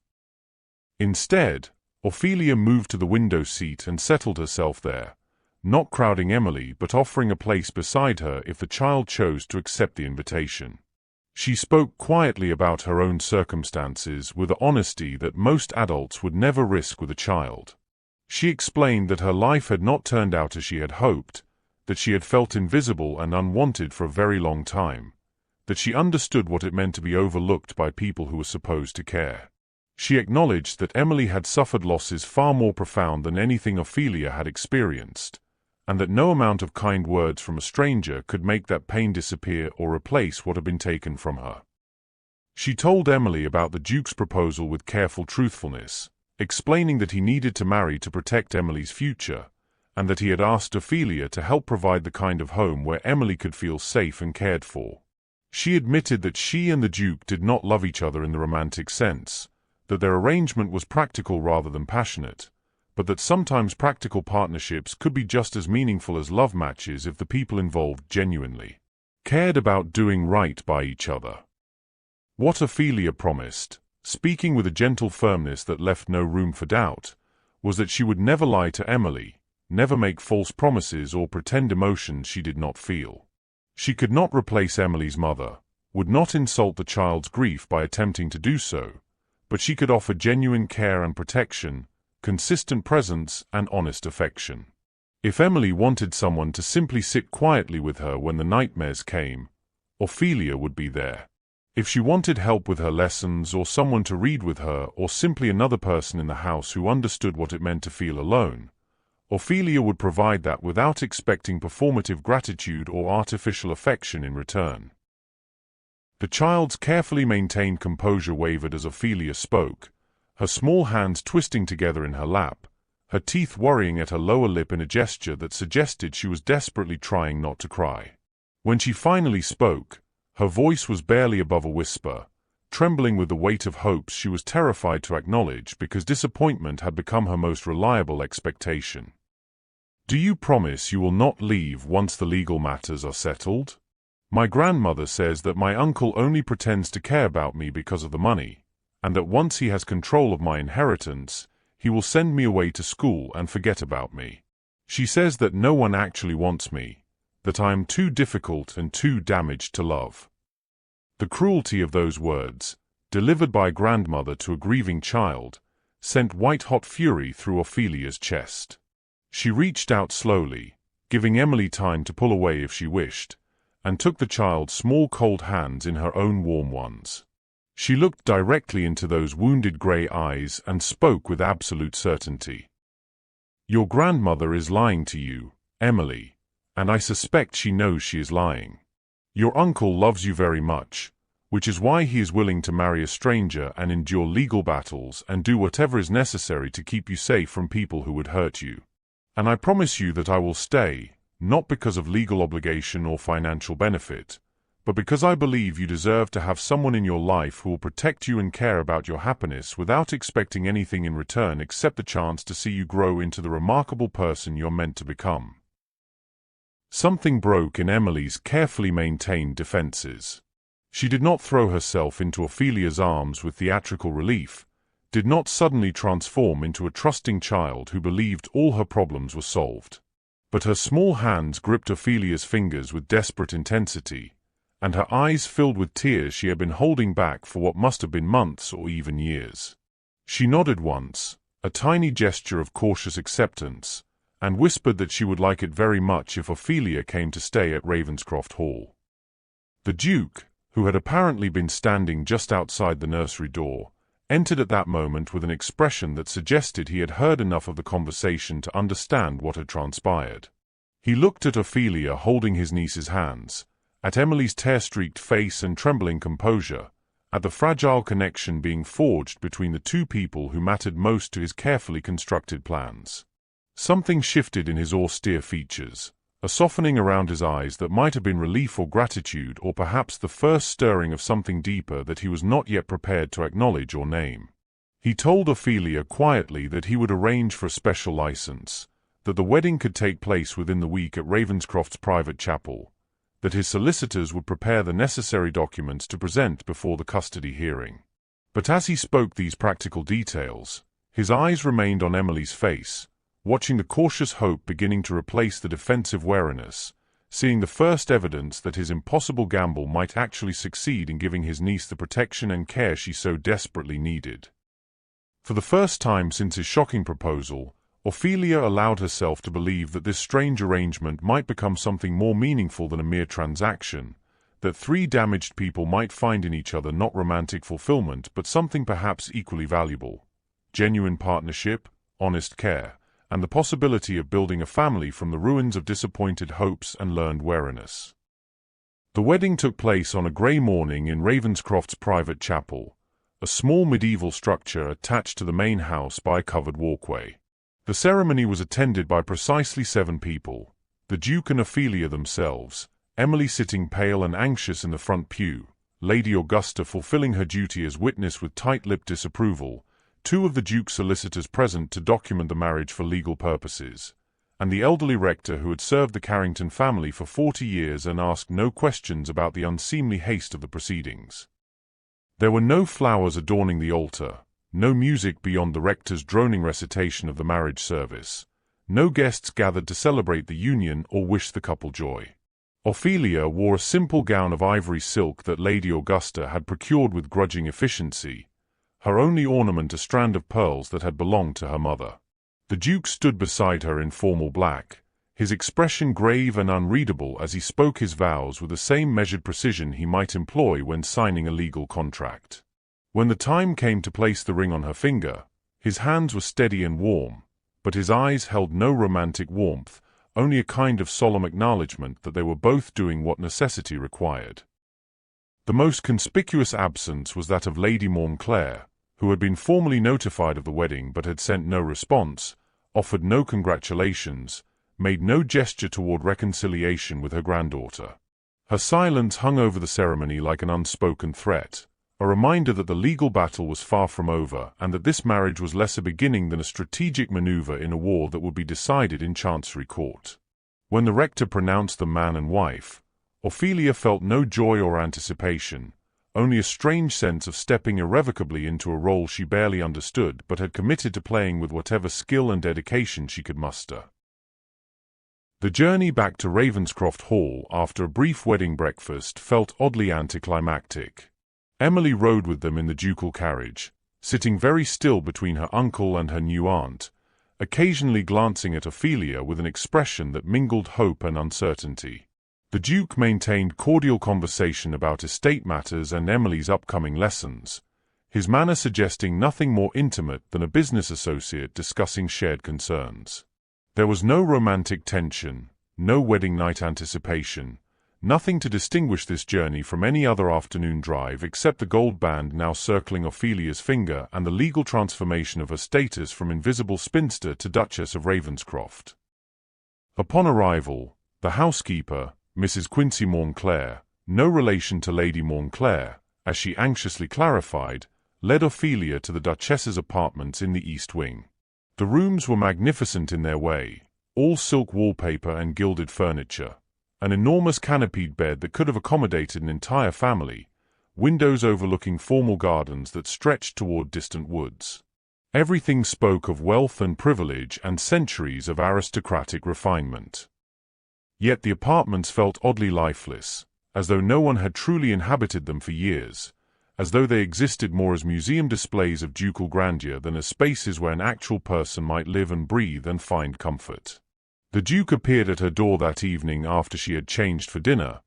Instead, Ophelia moved to the window seat and settled herself there, not crowding Emily but offering a place beside her if the child chose to accept the invitation. She spoke quietly about her own circumstances with the honesty that most adults would never risk with a child. She explained that her life had not turned out as she had hoped, that she had felt invisible and unwanted for a very long time, that she understood what it meant to be overlooked by people who were supposed to care. She acknowledged that Emily had suffered losses far more profound than anything Ophelia had experienced, and that no amount of kind words from a stranger could make that pain disappear or replace what had been taken from her. She told Emily about the Duke's proposal with careful truthfulness, explaining that he needed to marry to protect Emily's future, and that he had asked Ophelia to help provide the kind of home where Emily could feel safe and cared for. She admitted that she and the Duke did not love each other in the romantic sense, that their arrangement was practical rather than passionate, but that sometimes practical partnerships could be just as meaningful as love matches if the people involved genuinely cared about doing right by each other. What Ophelia promised, speaking with a gentle firmness that left no room for doubt, was that she would never lie to Emily, never make false promises or pretend emotions she did not feel. She could not replace Emily's mother, would not insult the child's grief by attempting to do so, but she could offer genuine care and protection, consistent presence and honest affection. If Emily wanted someone to simply sit quietly with her when the nightmares came, Ophelia would be there. If she wanted help with her lessons or someone to read with her or simply another person in the house who understood what it meant to feel alone, Ophelia would provide that without expecting performative gratitude or artificial affection in return. The child's carefully maintained composure wavered as Ophelia spoke, her small hands twisting together in her lap, her teeth worrying at her lower lip in a gesture that suggested she was desperately trying not to cry. When she finally spoke, her voice was barely above a whisper, trembling with the weight of hopes she was terrified to acknowledge because disappointment had become her most reliable expectation. "Do you promise you will not leave once the legal matters are settled? My grandmother says that my uncle only pretends to care about me because of the money, and that once he has control of my inheritance, he will send me away to school and forget about me. She says that no one actually wants me, that I am too difficult and too damaged to love. The cruelty of those words, delivered by a grandmother to a grieving child, sent white-hot fury through Ophelia's chest. She reached out slowly, giving Emily time to pull away if she wished, and took the child's small cold hands in her own warm ones. She looked directly into those wounded grey eyes and spoke with absolute certainty. "Your grandmother is lying to you, Emily, and I suspect she knows she is lying. Your uncle loves you very much, which is why he is willing to marry a stranger and endure legal battles and do whatever is necessary to keep you safe from people who would hurt you. And I promise you that I will stay, not because of legal obligation or financial benefit, but because I believe you deserve to have someone in your life who will protect you and care about your happiness without expecting anything in return except the chance to see you grow into the remarkable person you're meant to become." Something broke in Emily's carefully maintained defenses. She did not throw herself into Ophelia's arms with theatrical relief, did not suddenly transform into a trusting child who believed all her problems were solved. But her small hands gripped Ophelia's fingers with desperate intensity, and her eyes filled with tears she had been holding back for what must have been months or even years. She nodded once, a tiny gesture of cautious acceptance, and whispered that she would like it very much if Ophelia came to stay at Ravenscroft Hall. The Duke, who had apparently been standing just outside the nursery door, entered at that moment with an expression that suggested he had heard enough of the conversation to understand what had transpired. He looked at Ophelia holding his niece's hands, at Emily's tear-streaked face and trembling composure, at the fragile connection being forged between the two people who mattered most to his carefully constructed plans. Something shifted in his austere features, a softening around his eyes that might have been relief or gratitude or perhaps the first stirring of something deeper that he was not yet prepared to acknowledge or name. He told Ophelia quietly that he would arrange for a special license, that the wedding could take place within the week at Ravenscroft's private chapel, that his solicitors would prepare the necessary documents to present before the custody hearing. But as he spoke these practical details, his eyes remained on Emily's face, watching the cautious hope beginning to replace the defensive wariness, seeing the first evidence that his impossible gamble might actually succeed in giving his niece the protection and care she so desperately needed. For the first time since his shocking proposal, Ophelia allowed herself to believe that this strange arrangement might become something more meaningful than a mere transaction, that three damaged people might find in each other not romantic fulfillment but something perhaps equally valuable: genuine partnership, honest care, and the possibility of building a family from the ruins of disappointed hopes and learned wariness. The wedding took place on a grey morning in Ravenscroft's private chapel, a small medieval structure attached to the main house by a covered walkway. The ceremony was attended by precisely 7 people, the Duke and Ophelia themselves, Emily sitting pale and anxious in the front pew, Lady Augusta fulfilling her duty as witness with tight-lipped disapproval, 2 of the Duke's solicitors present to document the marriage for legal purposes, and the elderly rector who had served the Carrington family for 40 years and asked no questions about the unseemly haste of the proceedings. There were no flowers adorning the altar, no music beyond the rector's droning recitation of the marriage service, no guests gathered to celebrate the union or wish the couple joy. Ophelia wore a simple gown of ivory silk that Lady Augusta had procured with grudging efficiency, her only ornament a strand of pearls that had belonged to her mother. The Duke stood beside her in formal black, his expression grave and unreadable as he spoke his vows with the same measured precision he might employ when signing a legal contract. When the time came to place the ring on her finger, his hands were steady and warm, but his eyes held no romantic warmth, only a kind of solemn acknowledgement that they were both doing what necessity required. The most conspicuous absence was that of Lady Montclair, who had been formally notified of the wedding but had sent no response, offered no congratulations, made no gesture toward reconciliation with her granddaughter. Her silence hung over the ceremony like an unspoken threat, a reminder that the legal battle was far from over and that this marriage was less a beginning than a strategic maneuver in a war that would be decided in Chancery Court. When the rector pronounced them man and wife, Ophelia felt no joy or anticipation, only a strange sense of stepping irrevocably into a role she barely understood but had committed to playing with whatever skill and dedication she could muster. The journey back to Ravenscroft Hall after a brief wedding breakfast felt oddly anticlimactic. Emily rode with them in the ducal carriage, sitting very still between her uncle and her new aunt, occasionally glancing at Ophelia with an expression that mingled hope and uncertainty. The Duke maintained cordial conversation about estate matters and Emily's upcoming lessons, his manner suggesting nothing more intimate than a business associate discussing shared concerns. There was no romantic tension, no wedding night anticipation, nothing to distinguish this journey from any other afternoon drive except the gold band now circling Ophelia's finger and the legal transformation of her status from invisible spinster to Duchess of Ravenscroft. Upon arrival, the housekeeper, Mrs. Quincy Maunclair, no relation to Lady Maunclair, as she anxiously clarified, led Ophelia to the Duchess's apartments in the East Wing. The rooms were magnificent in their way, all silk wallpaper and gilded furniture, an enormous canopied bed that could have accommodated an entire family, windows overlooking formal gardens that stretched toward distant woods. Everything spoke of wealth and privilege and centuries of aristocratic refinement. Yet the apartments felt oddly lifeless, as though no one had truly inhabited them for years, as though they existed more as museum displays of ducal grandeur than as spaces where an actual person might live and breathe and find comfort. The Duke appeared at her door that evening after she had changed for dinner,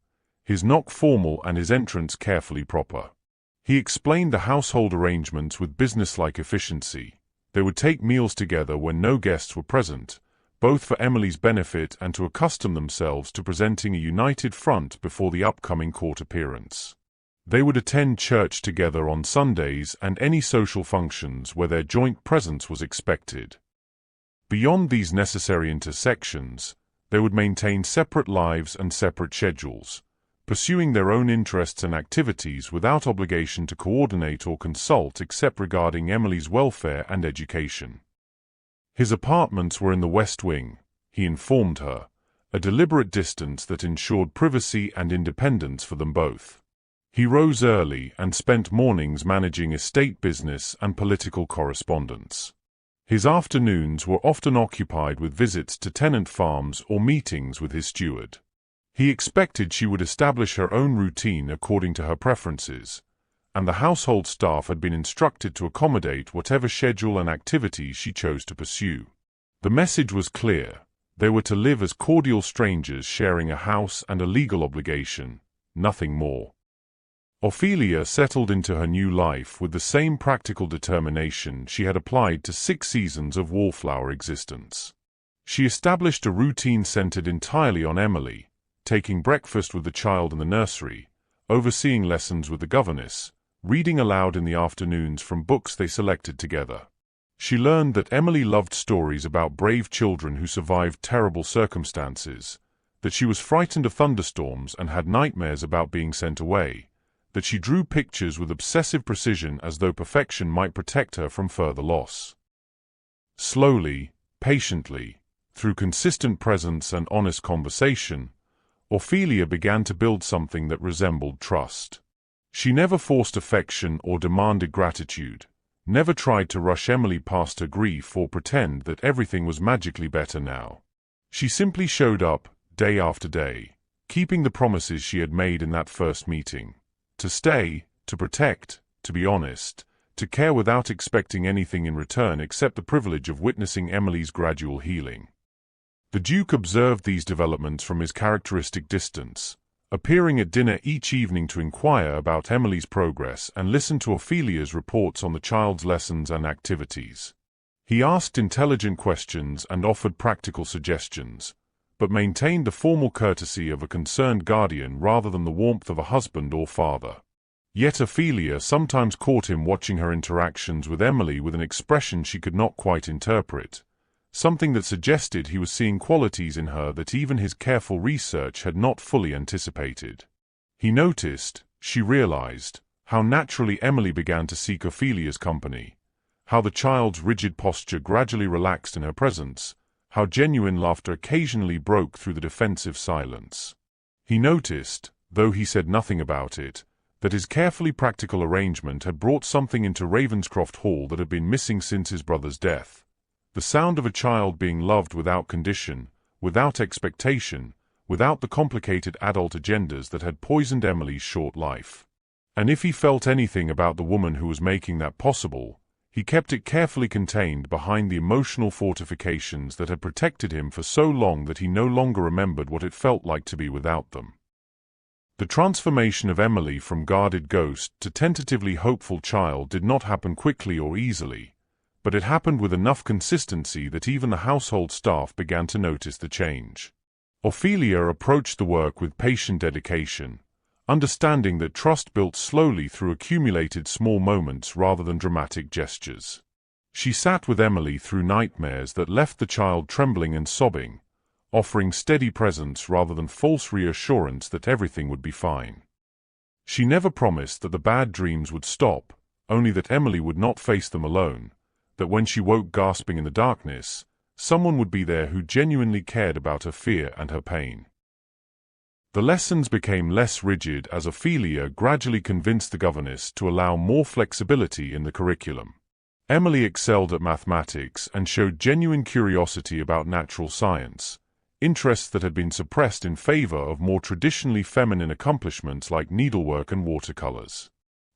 his knock formal and his entrance carefully proper. He explained the household arrangements with businesslike efficiency. They would take meals together when no guests were present, both for Emily's benefit and to accustom themselves to presenting a united front before the upcoming court appearance. They would attend church together on Sundays and any social functions where their joint presence was expected. Beyond these necessary intersections, they would maintain separate lives and separate schedules, pursuing their own interests and activities without obligation to coordinate or consult except regarding Emily's welfare and education. His apartments were in the West Wing, he informed her, a deliberate distance that ensured privacy and independence for them both. He rose early and spent mornings managing estate business and political correspondence. His afternoons were often occupied with visits to tenant farms or meetings with his steward. He expected she would establish her own routine according to her preferences, and the household staff had been instructed to accommodate whatever schedule and activities she chose to pursue. The message was clear: they were to live as cordial strangers sharing a house and a legal obligation, nothing more. Ophelia settled into her new life with the same practical determination she had applied to 6 seasons of wallflower existence. She established a routine centered entirely on Emily, taking breakfast with the child in the nursery, overseeing lessons with the governess, reading aloud in the afternoons from books they selected together. She learned that Emily loved stories about brave children who survived terrible circumstances, that she was frightened of thunderstorms and had nightmares about being sent away, that she drew pictures with obsessive precision as though perfection might protect her from further loss. Slowly, patiently, through consistent presence and honest conversation, Ophelia began to build something that resembled trust. She never forced affection or demanded gratitude, never tried to rush Emily past her grief or pretend that everything was magically better now. She simply showed up, day after day, keeping the promises she had made in that first meeting. To stay, to protect, to be honest, to care without expecting anything in return except the privilege of witnessing Emily's gradual healing. The Duke observed these developments from his characteristic distance, appearing at dinner each evening to inquire about Emily's progress and listen to Ophelia's reports on the child's lessons and activities. He asked intelligent questions and offered practical suggestions, but maintained the formal courtesy of a concerned guardian rather than the warmth of a husband or father. Yet Ophelia sometimes caught him watching her interactions with Emily with an expression she could not quite interpret, something that suggested he was seeing qualities in her that even his careful research had not fully anticipated. He noticed, she realized, how naturally Emily began to seek Ophelia's company, how the child's rigid posture gradually relaxed in her presence, how genuine laughter occasionally broke through the defensive silence. He noticed, though he said nothing about it, that his carefully practical arrangement had brought something into Ravenscroft Hall that had been missing since his brother's death. The sound of a child being loved without condition, without expectation, without the complicated adult agendas that had poisoned Emily's short life. And if he felt anything about the woman who was making that possible, he kept it carefully contained behind the emotional fortifications that had protected him for so long that he no longer remembered what it felt like to be without them. The transformation of Emily from guarded ghost to tentatively hopeful child did not happen quickly or easily, but it happened with enough consistency that even the household staff began to notice the change. Ophelia approached the work with patient dedication, understanding that trust built slowly through accumulated small moments rather than dramatic gestures. She sat with Emily through nightmares that left the child trembling and sobbing, offering steady presence rather than false reassurance that everything would be fine. She never promised that the bad dreams would stop, only that Emily would not face them alone, that when she woke gasping in the darkness, someone would be there who genuinely cared about her fear and her pain. The lessons became less rigid as Ophelia gradually convinced the governess to allow more flexibility in the curriculum. Emily excelled at mathematics and showed genuine curiosity about natural science, interests that had been suppressed in favor of more traditionally feminine accomplishments like needlework and watercolors.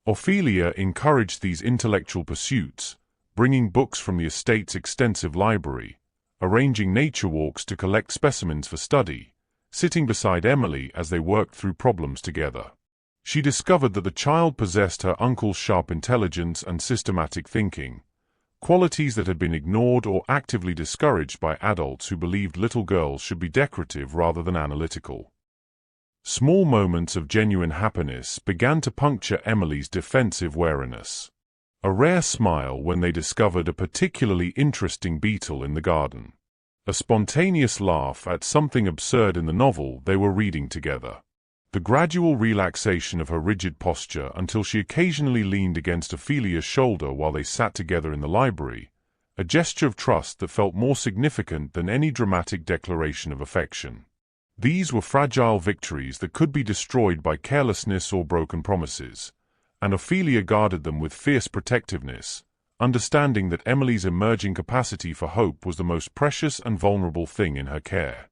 Ophelia encouraged these intellectual pursuits, bringing books from the estate's extensive library, arranging nature walks to collect specimens for study, sitting beside Emily as they worked through problems together. She discovered that the child possessed her uncle's sharp intelligence and systematic thinking, qualities that had been ignored or actively discouraged by adults who believed little girls should be decorative rather than analytical. Small moments of genuine happiness began to puncture Emily's defensive wariness. A rare smile when they discovered a particularly interesting beetle in the garden. A spontaneous laugh at something absurd in the novel they were reading together. The gradual relaxation of her rigid posture until she occasionally leaned against Ophelia's shoulder while they sat together in the library, a gesture of trust that felt more significant than any dramatic declaration of affection. These were fragile victories that could be destroyed by carelessness or broken promises, and Ophelia guarded them with fierce protectiveness, understanding that Emily's emerging capacity for hope was the most precious and vulnerable thing in her care.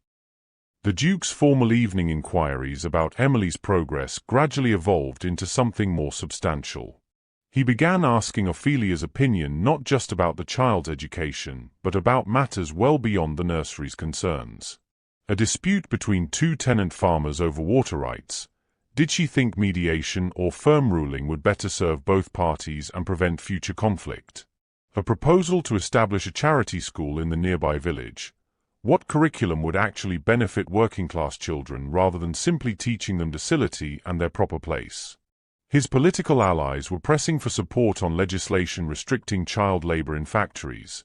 The Duke's formal evening inquiries about Emily's progress gradually evolved into something more substantial. He began asking Ophelia's opinion not just about the child's education, but about matters well beyond the nursery's concerns. A dispute between two tenant farmers over water rights. Did she think mediation or firm ruling would better serve both parties and prevent future conflict? A proposal to establish a charity school in the nearby village. What curriculum would actually benefit working-class children rather than simply teaching them docility and their proper place? His political allies were pressing for support on legislation restricting child labor in factories.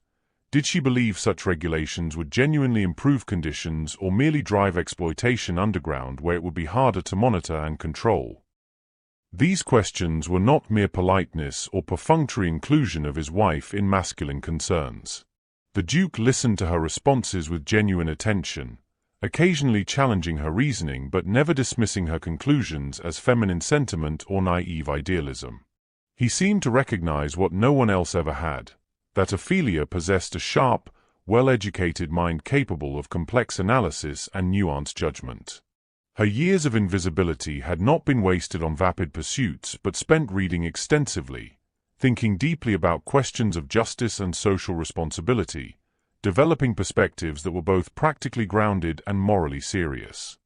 Did she believe such regulations would genuinely improve conditions or merely drive exploitation underground where it would be harder to monitor and control? These questions were not mere politeness or perfunctory inclusion of his wife in masculine concerns. The Duke listened to her responses with genuine attention, occasionally challenging her reasoning but never dismissing her conclusions as feminine sentiment or naive idealism. He seemed to recognize what no one else ever had, that Ophelia possessed a sharp, well-educated mind capable of complex analysis and nuanced judgment. Her years of invisibility had not been wasted on vapid pursuits but spent reading extensively, thinking deeply about questions of justice and social responsibility, developing perspectives that were both practically grounded and morally serious.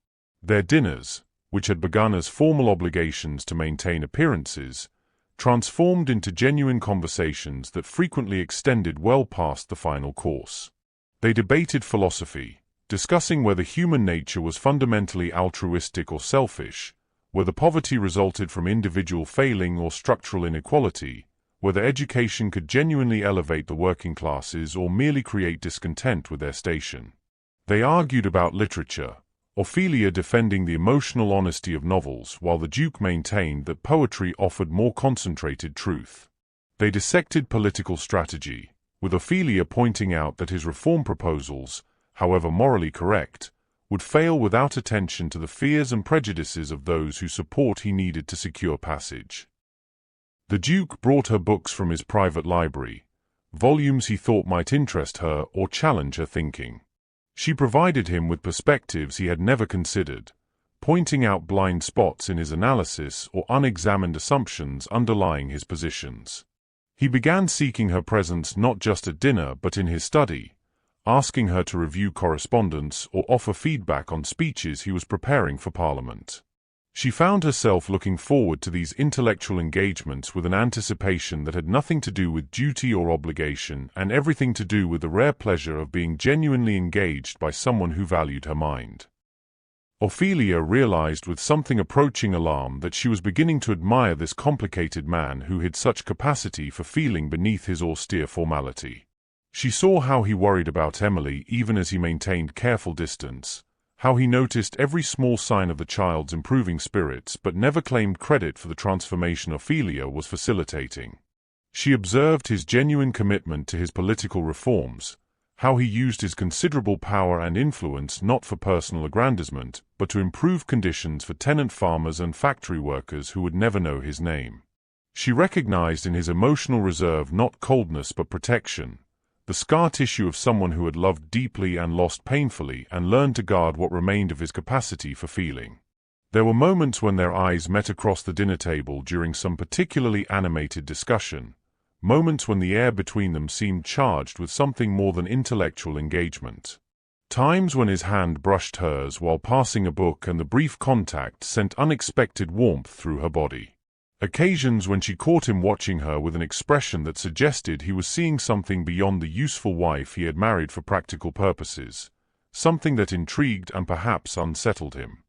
Their dinners, which had begun as formal obligations to maintain appearances, transformed into genuine conversations that frequently extended well past the final course. They debated philosophy, discussing whether human nature was fundamentally altruistic or selfish, whether poverty resulted from individual failing or structural inequality, whether education could genuinely elevate the working classes or merely create discontent with their station. They argued about literature, Ophelia defending the emotional honesty of novels while the Duke maintained that poetry offered more concentrated truth. They dissected political strategy, with Ophelia pointing out that his reform proposals, however morally correct, would fail without attention to the fears and prejudices of those whose support he needed to secure passage. The Duke brought her books from his private library, volumes he thought might interest her or challenge her thinking. She provided him with perspectives he had never considered, pointing out blind spots in his analysis or unexamined assumptions underlying his positions. He began seeking her presence not just at dinner but in his study, asking her to review correspondence or offer feedback on speeches he was preparing for Parliament. She found herself looking forward to these intellectual engagements with an anticipation that had nothing to do with duty or obligation and everything to do with the rare pleasure of being genuinely engaged by someone who valued her mind. Ophelia realized with something approaching alarm that she was beginning to admire this complicated man who hid such capacity for feeling beneath his austere formality. She saw how he worried about Emily even as he maintained careful distance, how he noticed every small sign of the child's improving spirits but never claimed credit for the transformation Ophelia was facilitating. She observed his genuine commitment to his political reforms, how he used his considerable power and influence not for personal aggrandizement, but to improve conditions for tenant farmers and factory workers who would never know his name. She recognized in his emotional reserve not coldness but protection, the scar tissue of someone who had loved deeply and lost painfully and learned to guard what remained of his capacity for feeling. There were moments when their eyes met across the dinner table during some particularly animated discussion, moments when the air between them seemed charged with something more than intellectual engagement. Times when his hand brushed hers while passing a book and the brief contact sent unexpected warmth through her body. Occasions when she caught him watching her with an expression that suggested he was seeing something beyond the useful wife he had married for practical purposes, something that intrigued and perhaps unsettled him.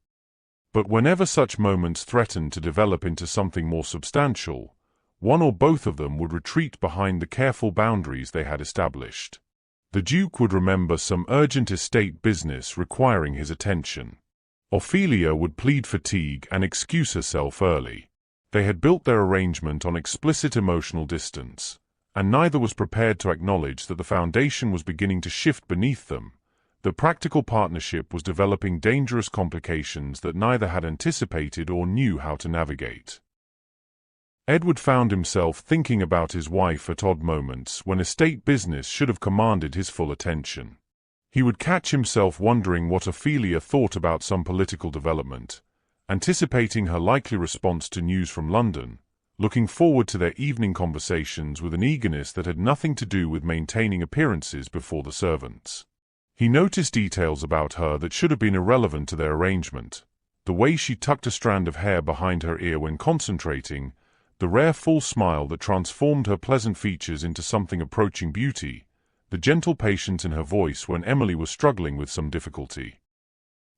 But whenever such moments threatened to develop into something more substantial, one or both of them would retreat behind the careful boundaries they had established. The Duke would remember some urgent estate business requiring his attention. Ophelia would plead fatigue and excuse herself early. They had built their arrangement on explicit emotional distance, and neither was prepared to acknowledge that the foundation was beginning to shift beneath them. The practical partnership was developing dangerous complications that neither had anticipated or knew how to navigate. Edward found himself thinking about his wife at odd moments when estate business should have commanded his full attention. He would catch himself wondering what Ophelia thought about some political development, anticipating her likely response to news from London, looking forward to their evening conversations with an eagerness that had nothing to do with maintaining appearances before the servants. He noticed details about her that should have been irrelevant to their arrangement, the way she tucked a strand of hair behind her ear when concentrating, the rare full smile that transformed her pleasant features into something approaching beauty, the gentle patience in her voice when Emily was struggling with some difficulty.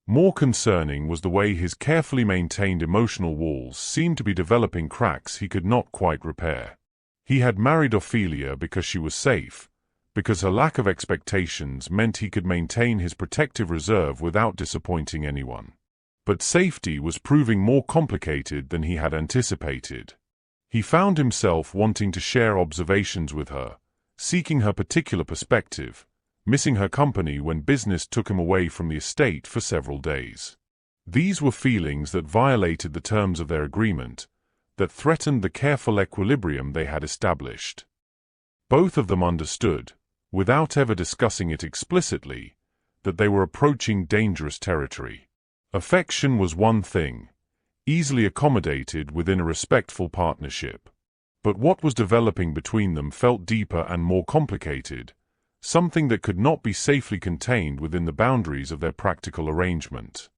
More concerning was the way his carefully maintained emotional walls seemed to be developing cracks he could not quite repair. He had married Ophelia because she was safe, because her lack of expectations meant he could maintain his protective reserve without disappointing anyone. But safety was proving more complicated than he had anticipated. He found himself wanting to share observations with her, seeking her particular perspective, missing her company when business took him away from the estate for several days. These were feelings that violated the terms of their agreement, that threatened the careful equilibrium they had established. Both of them understood, without ever discussing it explicitly, that they were approaching dangerous territory. Affection was one thing, easily accommodated within a respectful partnership. But what was developing between them felt deeper and more complicated, something that could not be safely contained within the boundaries of their practical arrangement.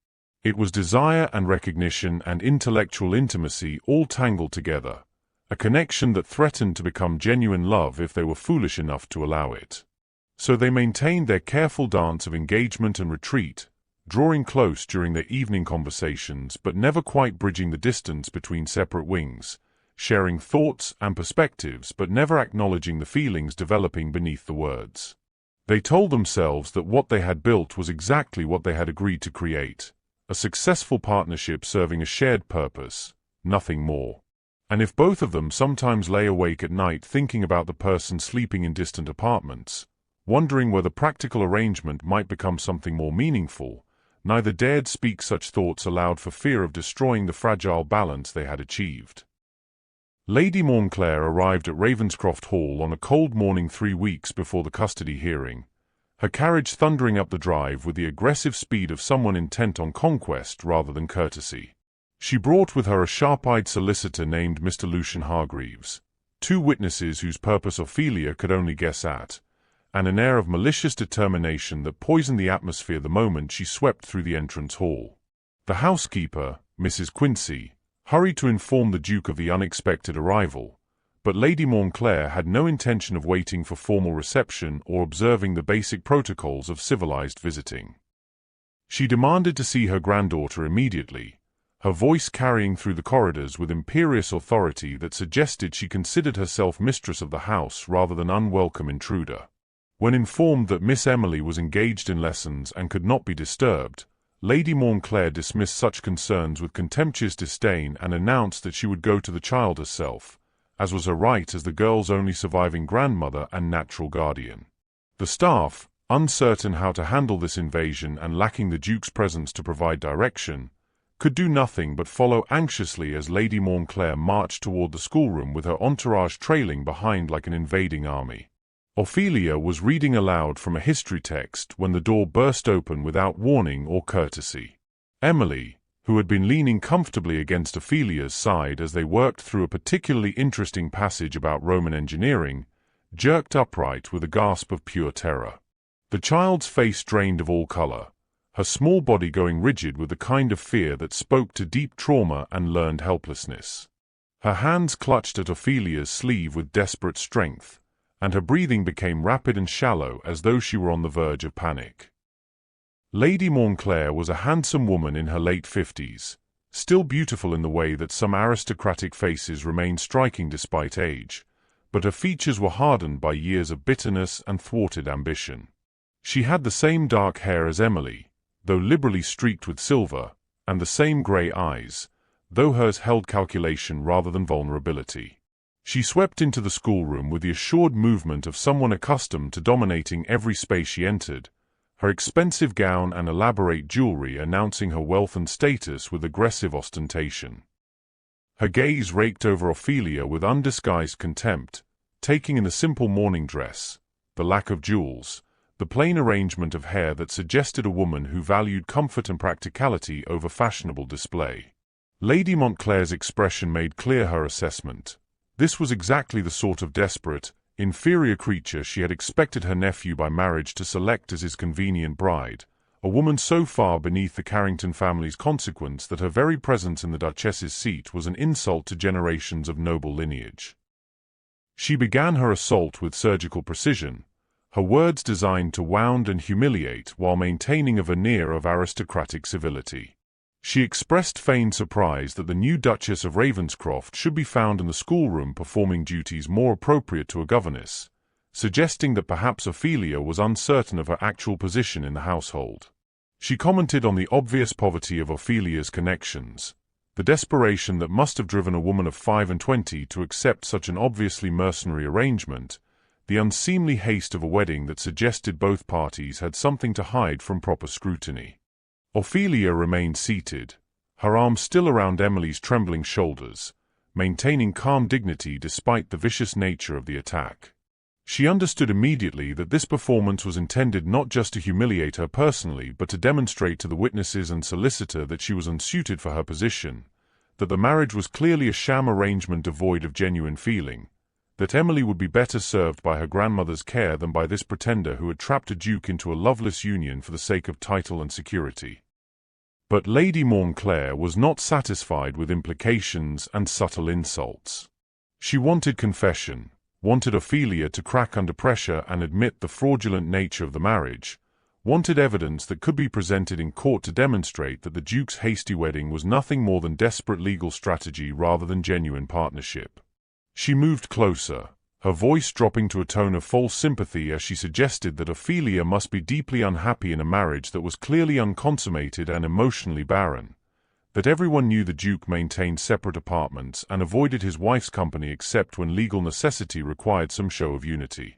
It was desire and recognition and intellectual intimacy all tangled together, a connection that threatened to become genuine love if they were foolish enough to allow it. So they maintained their careful dance of engagement and retreat, drawing close during their evening conversations but never quite bridging the distance between separate wings, sharing thoughts and perspectives but never acknowledging the feelings developing beneath the words. They told themselves that what they had built was exactly what they had agreed to create, a successful partnership serving a shared purpose, nothing more. And if both of them sometimes lay awake at night thinking about the person sleeping in distant apartments, wondering whether practical arrangement might become something more meaningful, neither dared speak such thoughts aloud for fear of destroying the fragile balance they had achieved. Lady Montclair arrived at Ravenscroft Hall on a cold morning 3 weeks before the custody hearing, her carriage thundering up the drive with the aggressive speed of someone intent on conquest rather than courtesy. She brought with her a sharp-eyed solicitor named Mr. Lucian Hargreaves, 2 witnesses whose purpose Ophelia could only guess at, and an air of malicious determination that poisoned the atmosphere the moment she swept through the entrance hall. The housekeeper, Mrs. Quincy, hurried to inform the Duke of the unexpected arrival, but Lady Montclair had no intention of waiting for formal reception or observing the basic protocols of civilized visiting. She demanded to see her granddaughter immediately, her voice carrying through the corridors with imperious authority that suggested she considered herself mistress of the house rather than unwelcome intruder. When informed that Miss Emily was engaged in lessons and could not be disturbed, Lady Montclair dismissed such concerns with contemptuous disdain and announced that she would go to the child herself, as was her right as the girl's only surviving grandmother and natural guardian. The staff, uncertain how to handle this invasion and lacking the Duke's presence to provide direction, could do nothing but follow anxiously as Lady Montclair marched toward the schoolroom with her entourage trailing behind like an invading army. Ophelia was reading aloud from a history text when the door burst open without warning or courtesy. Emily, who had been leaning comfortably against Ophelia's side as they worked through a particularly interesting passage about Roman engineering, jerked upright with a gasp of pure terror. The child's face drained of all color, her small body going rigid with the kind of fear that spoke to deep trauma and learned helplessness. Her hands clutched at Ophelia's sleeve with desperate strength, and her breathing became rapid and shallow as though she were on the verge of panic. Lady Montclair was a handsome woman in her late 50s, still beautiful in the way that some aristocratic faces remain striking despite age, but her features were hardened by years of bitterness and thwarted ambition. She had the same dark hair as Emily, though liberally streaked with silver, and the same grey eyes, though hers held calculation rather than vulnerability. She swept into the schoolroom with the assured movement of someone accustomed to dominating every space she entered, her expensive gown and elaborate jewelry announcing her wealth and status with aggressive ostentation. Her gaze raked over Ophelia with undisguised contempt, taking in the simple morning dress, the lack of jewels, the plain arrangement of hair that suggested a woman who valued comfort and practicality over fashionable display. Lady Montclair's expression made clear her assessment. This was exactly the sort of desperate, inferior creature she had expected her nephew by marriage to select as his convenient bride, a woman so far beneath the Carrington family's consequence that her very presence in the Duchess's seat was an insult to generations of noble lineage. She began her assault with surgical precision, her words designed to wound and humiliate while maintaining a veneer of aristocratic civility. She expressed feigned surprise that the new Duchess of Ravenscroft should be found in the schoolroom performing duties more appropriate to a governess, suggesting that perhaps Ophelia was uncertain of her actual position in the household. She commented on the obvious poverty of Ophelia's connections, the desperation that must have driven a woman of 25 to accept such an obviously mercenary arrangement, the unseemly haste of a wedding that suggested both parties had something to hide from proper scrutiny. Ophelia remained seated, her arm still around Emily's trembling shoulders, maintaining calm dignity despite the vicious nature of the attack. She understood immediately that this performance was intended not just to humiliate her personally but to demonstrate to the witnesses and solicitor that she was unsuited for her position, that the marriage was clearly a sham arrangement devoid of genuine feeling, that Emily would be better served by her grandmother's care than by this pretender who had trapped a duke into a loveless union for the sake of title and security. But Lady Montclair was not satisfied with implications and subtle insults. She wanted confession, wanted Ophelia to crack under pressure and admit the fraudulent nature of the marriage, wanted evidence that could be presented in court to demonstrate that the Duke's hasty wedding was nothing more than desperate legal strategy rather than genuine partnership. She moved closer, her voice dropping to a tone of false sympathy as she suggested that Ophelia must be deeply unhappy in a marriage that was clearly unconsummated and emotionally barren, that everyone knew the Duke maintained separate apartments and avoided his wife's company except when legal necessity required some show of unity.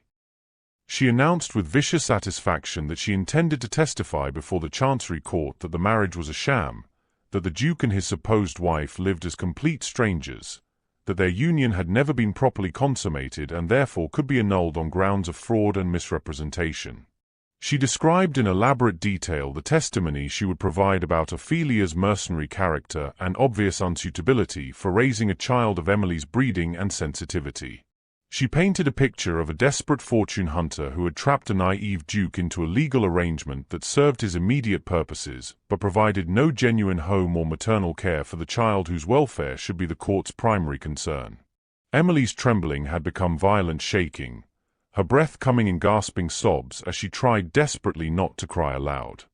She announced with vicious satisfaction that she intended to testify before the Chancery Court that the marriage was a sham, that the Duke and his supposed wife lived as complete strangers, that their union had never been properly consummated and therefore could be annulled on grounds of fraud and misrepresentation. She described in elaborate detail the testimony she would provide about Ophelia's mercenary character and obvious unsuitability for raising a child of Emily's breeding and sensitivity. She painted a picture of a desperate fortune hunter who had trapped a naive duke into a legal arrangement that served his immediate purposes, but provided no genuine home or maternal care for the child whose welfare should be the court's primary concern. Emily's trembling had become violent shaking, her breath coming in gasping sobs as she tried desperately not to cry aloud.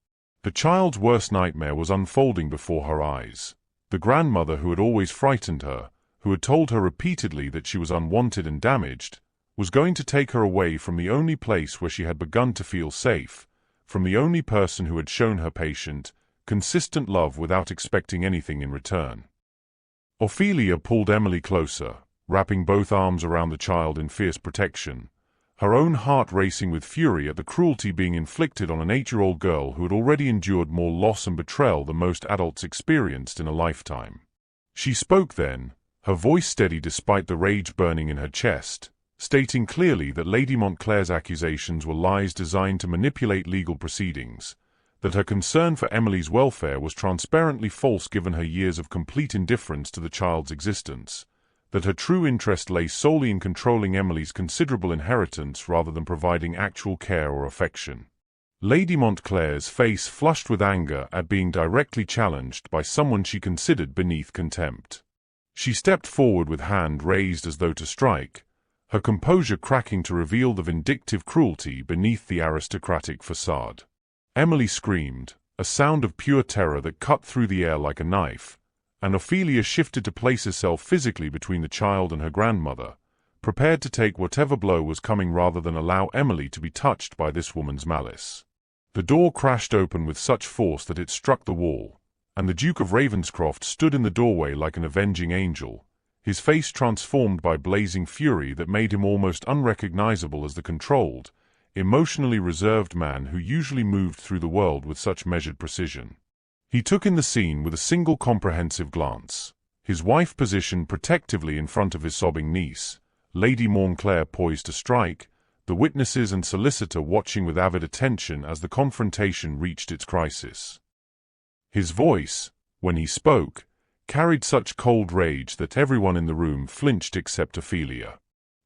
The child's worst nightmare was unfolding before her eyes. The grandmother who had always frightened her, who had told her repeatedly that she was unwanted and damaged, was going to take her away from the only place where she had begun to feel safe, from the only person who had shown her patient, consistent love without expecting anything in return. Ophelia pulled Emily closer, wrapping both arms around the child in fierce protection, her own heart racing with fury at the cruelty being inflicted on an 8-year-old girl who had already endured more loss and betrayal than most adults experienced in a lifetime. She spoke then, her voice steady despite the rage burning in her chest, stating clearly that Lady Montclair's accusations were lies designed to manipulate legal proceedings, that her concern for Emily's welfare was transparently false given her years of complete indifference to the child's existence, that her true interest lay solely in controlling Emily's considerable inheritance rather than providing actual care or affection. Lady Montclair's face flushed with anger at being directly challenged by someone she considered beneath contempt. She stepped forward with hand raised as though to strike, her composure cracking to reveal the vindictive cruelty beneath the aristocratic facade. Emily screamed, a sound of pure terror that cut through the air like a knife, and Ophelia shifted to place herself physically between the child and her grandmother, prepared to take whatever blow was coming rather than allow Emily to be touched by this woman's malice. The door crashed open with such force that it struck the wall, and the Duke of Ravenscroft stood in the doorway like an avenging angel, his face transformed by blazing fury that made him almost unrecognizable as the controlled, emotionally reserved man who usually moved through the world with such measured precision. He took in the scene with a single comprehensive glance, his wife positioned protectively in front of his sobbing niece, Lady Montclair poised to strike, the witnesses and solicitor watching with avid attention as the confrontation reached its crisis. His voice, when he spoke, carried such cold rage that everyone in the room flinched except Ophelia.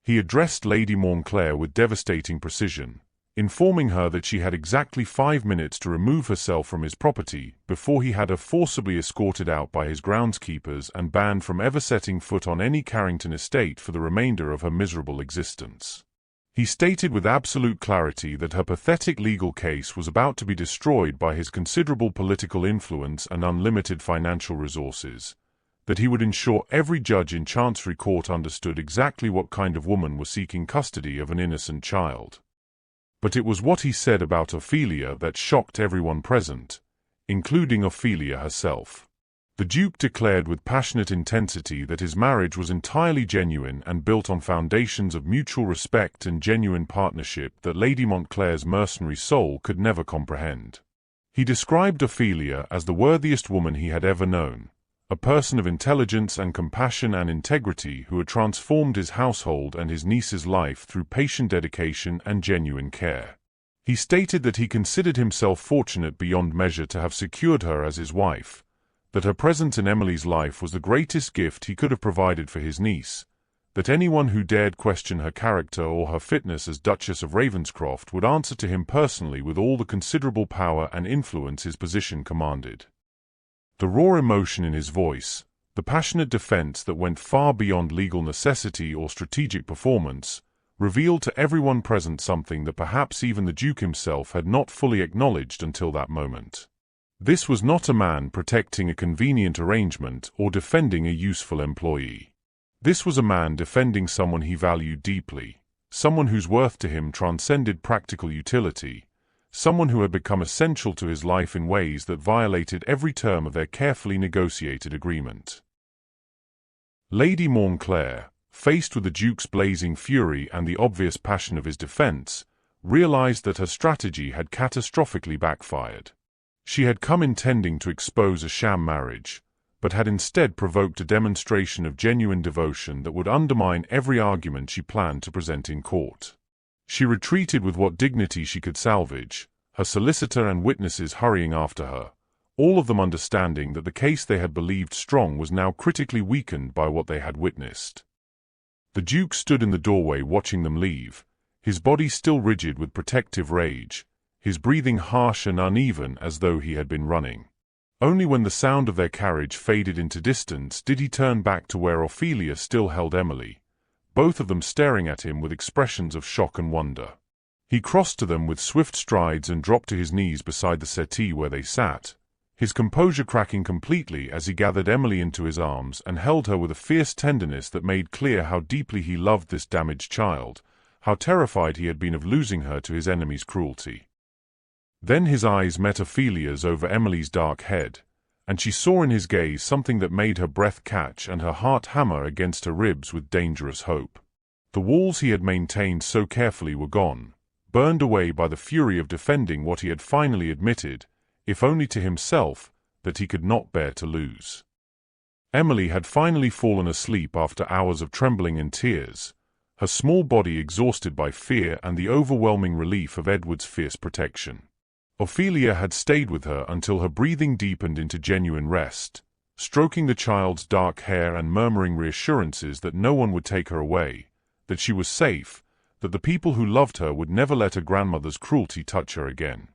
He addressed Lady Montclair with devastating precision, informing her that she had exactly 5 minutes to remove herself from his property before he had her forcibly escorted out by his groundskeepers and banned from ever setting foot on any Carrington estate for the remainder of her miserable existence. He stated with absolute clarity that her pathetic legal case was about to be destroyed by his considerable political influence and unlimited financial resources, that he would ensure every judge in Chancery Court understood exactly what kind of woman was seeking custody of an innocent child. But it was what he said about Ophelia that shocked everyone present, including Ophelia herself. The Duke declared with passionate intensity that his marriage was entirely genuine and built on foundations of mutual respect and genuine partnership that Lady Montclair's mercenary soul could never comprehend. He described Ophelia as the worthiest woman he had ever known, a person of intelligence and compassion and integrity who had transformed his household and his niece's life through patient dedication and genuine care. He stated that he considered himself fortunate beyond measure to have secured her as his wife, that her presence in Emily's life was the greatest gift he could have provided for his niece, that anyone who dared question her character or her fitness as Duchess of Ravenscroft would answer to him personally with all the considerable power and influence his position commanded. The raw emotion in his voice, the passionate defense that went far beyond legal necessity or strategic performance, revealed to everyone present something that perhaps even the Duke himself had not fully acknowledged until that moment. This was not a man protecting a convenient arrangement or defending a useful employee. This was a man defending someone he valued deeply, someone whose worth to him transcended practical utility, someone who had become essential to his life in ways that violated every term of their carefully negotiated agreement. Lady Montclair, faced with the Duke's blazing fury and the obvious passion of his defense, realized that her strategy had catastrophically backfired. She had come intending to expose a sham marriage, but had instead provoked a demonstration of genuine devotion that would undermine every argument she planned to present in court. She retreated with what dignity she could salvage, her solicitor and witnesses hurrying after her, all of them understanding that the case they had believed strong was now critically weakened by what they had witnessed. The Duke stood in the doorway watching them leave, his body still rigid with protective rage, his breathing harsh and uneven as though he had been running. Only when the sound of their carriage faded into distance did he turn back to where Ophelia still held Emily, both of them staring at him with expressions of shock and wonder. He crossed to them with swift strides and dropped to his knees beside the settee where they sat, his composure cracking completely as he gathered Emily into his arms and held her with a fierce tenderness that made clear how deeply he loved this damaged child, how terrified he had been of losing her to his enemy's cruelty. Then his eyes met Ophelia's over Emily's dark head, and she saw in his gaze something that made her breath catch and her heart hammer against her ribs with dangerous hope. The walls he had maintained so carefully were gone, burned away by the fury of defending what he had finally admitted, if only to himself, that he could not bear to lose. Emily had finally fallen asleep after hours of trembling and tears, her small body exhausted by fear and the overwhelming relief of Edward's fierce protection. Ophelia had stayed with her until her breathing deepened into genuine rest, stroking the child's dark hair and murmuring reassurances that no one would take her away, that she was safe, that the people who loved her would never let her grandmother's cruelty touch her again.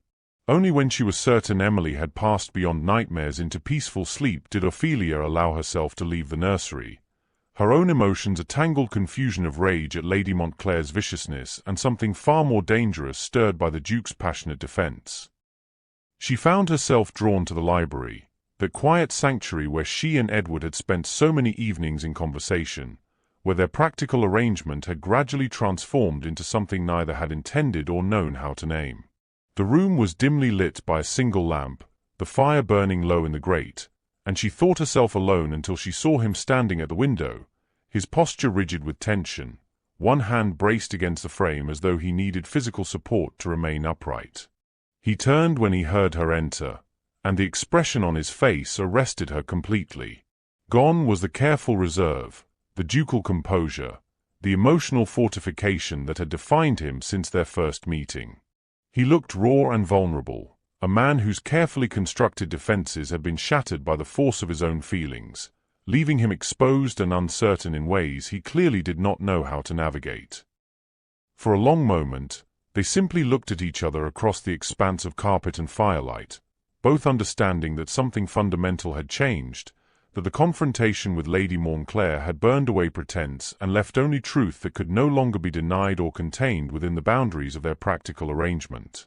Only when she was certain Emily had passed beyond nightmares into peaceful sleep did Ophelia allow herself to leave the nursery, her own emotions a tangled confusion of rage at Lady Montclair's viciousness and something far more dangerous stirred by the Duke's passionate defense. She found herself drawn to the library, that quiet sanctuary where she and Edward had spent so many evenings in conversation, where their practical arrangement had gradually transformed into something neither had intended or known how to name. The room was dimly lit by a single lamp, the fire burning low in the grate, and she thought herself alone until she saw him standing at the window, his posture rigid with tension, one hand braced against the frame as though he needed physical support to remain upright. He turned when he heard her enter, and the expression on his face arrested her completely. Gone was the careful reserve, the ducal composure, the emotional fortification that had defined him since their first meeting. He looked raw and vulnerable, a man whose carefully constructed defenses had been shattered by the force of his own feelings, leaving him exposed and uncertain in ways he clearly did not know how to navigate. For a long moment, they simply looked at each other across the expanse of carpet and firelight, both understanding that something fundamental had changed, that the confrontation with Lady Montclair had burned away pretense and left only truth that could no longer be denied or contained within the boundaries of their practical arrangement.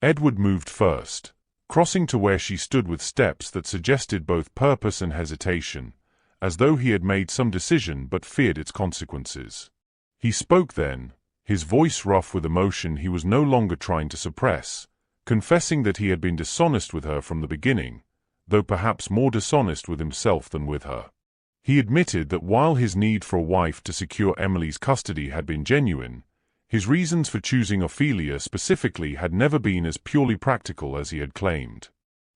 Edward moved first, crossing to where she stood with steps that suggested both purpose and hesitation, as though he had made some decision but feared its consequences. He spoke then, his voice rough with emotion he was no longer trying to suppress, confessing that he had been dishonest with her from the beginning, though perhaps more dishonest with himself than with her. He admitted that while his need for a wife to secure Emily's custody had been genuine, his reasons for choosing Ophelia specifically had never been as purely practical as he had claimed.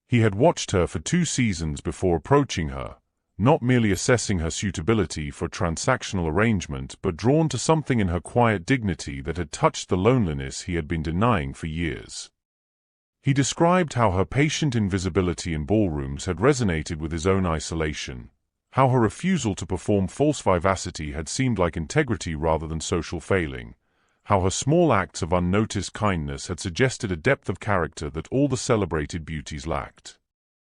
He had watched her for 2 seasons before approaching her, not merely assessing her suitability for a transactional arrangement but drawn to something in her quiet dignity that had touched the loneliness he had been denying for years. He described how her patient invisibility in ballrooms had resonated with his own isolation, how her refusal to perform false vivacity had seemed like integrity rather than social failing, how her small acts of unnoticed kindness had suggested a depth of character that all the celebrated beauties lacked.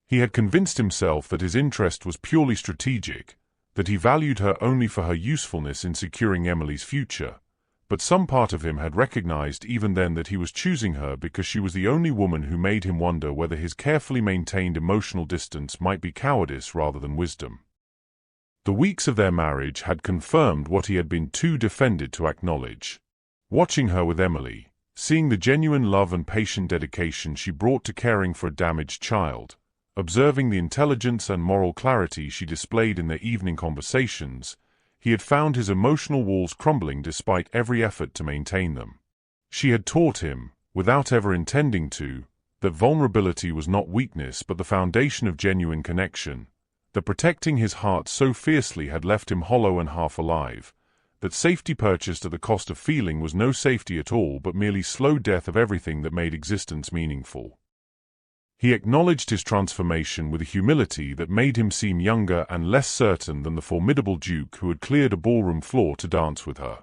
He had convinced himself that his interest was purely strategic, that he valued her only for her usefulness in securing Emily's future, but some part of him had recognized even then that he was choosing her because she was the only woman who made him wonder whether his carefully maintained emotional distance might be cowardice rather than wisdom. The weeks of their marriage had confirmed what he had been too defended to acknowledge. Watching her with Emily, seeing the genuine love and patient dedication she brought to caring for a damaged child, observing the intelligence and moral clarity she displayed in their evening conversations, he had found his emotional walls crumbling despite every effort to maintain them. She had taught him, without ever intending to, that vulnerability was not weakness but the foundation of genuine connection, that protecting his heart so fiercely had left him hollow and half alive, that safety purchased at the cost of feeling was no safety at all but merely slow death of everything that made existence meaningful. He acknowledged his transformation with a humility that made him seem younger and less certain than the formidable duke who had cleared a ballroom floor to dance with her.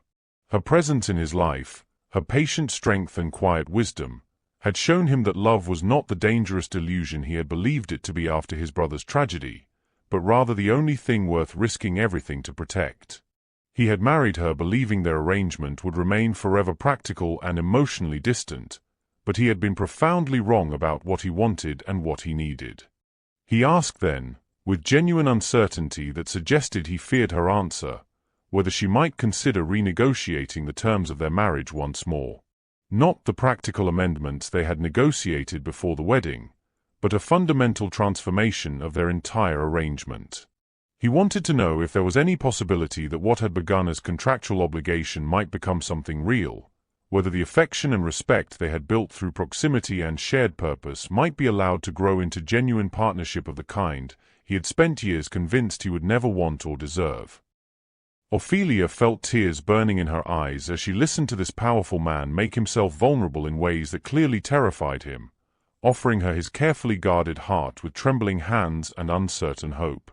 Her presence in his life, her patient strength and quiet wisdom, had shown him that love was not the dangerous delusion he had believed it to be after his brother's tragedy, but rather the only thing worth risking everything to protect. He had married her believing their arrangement would remain forever practical and emotionally distant, but he had been profoundly wrong about what he wanted and what he needed. He asked then, with genuine uncertainty that suggested he feared her answer, whether she might consider renegotiating the terms of their marriage once more. Not the practical amendments they had negotiated before the wedding, but a fundamental transformation of their entire arrangement. He wanted to know if there was any possibility that what had begun as contractual obligation might become something real, whether the affection and respect they had built through proximity and shared purpose might be allowed to grow into genuine partnership of the kind he had spent years convinced he would never want or deserve. Ophelia felt tears burning in her eyes as she listened to this powerful man make himself vulnerable in ways that clearly terrified him, offering her his carefully guarded heart with trembling hands and uncertain hope.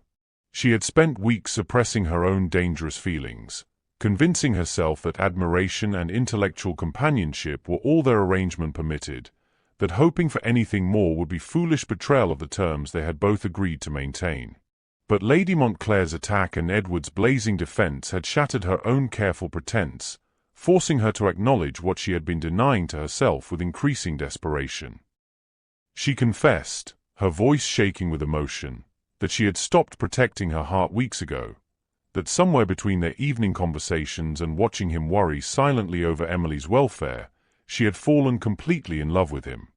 She had spent weeks suppressing her own dangerous feelings, convincing herself that admiration and intellectual companionship were all their arrangement permitted, that hoping for anything more would be foolish betrayal of the terms they had both agreed to maintain. But Lady Montclair's attack and Edward's blazing defense had shattered her own careful pretense, forcing her to acknowledge what she had been denying to herself with increasing desperation. She confessed, her voice shaking with emotion, that she had stopped protecting her heart weeks ago, that somewhere between their evening conversations and watching him worry silently over Emily's welfare, she had fallen completely in love with him.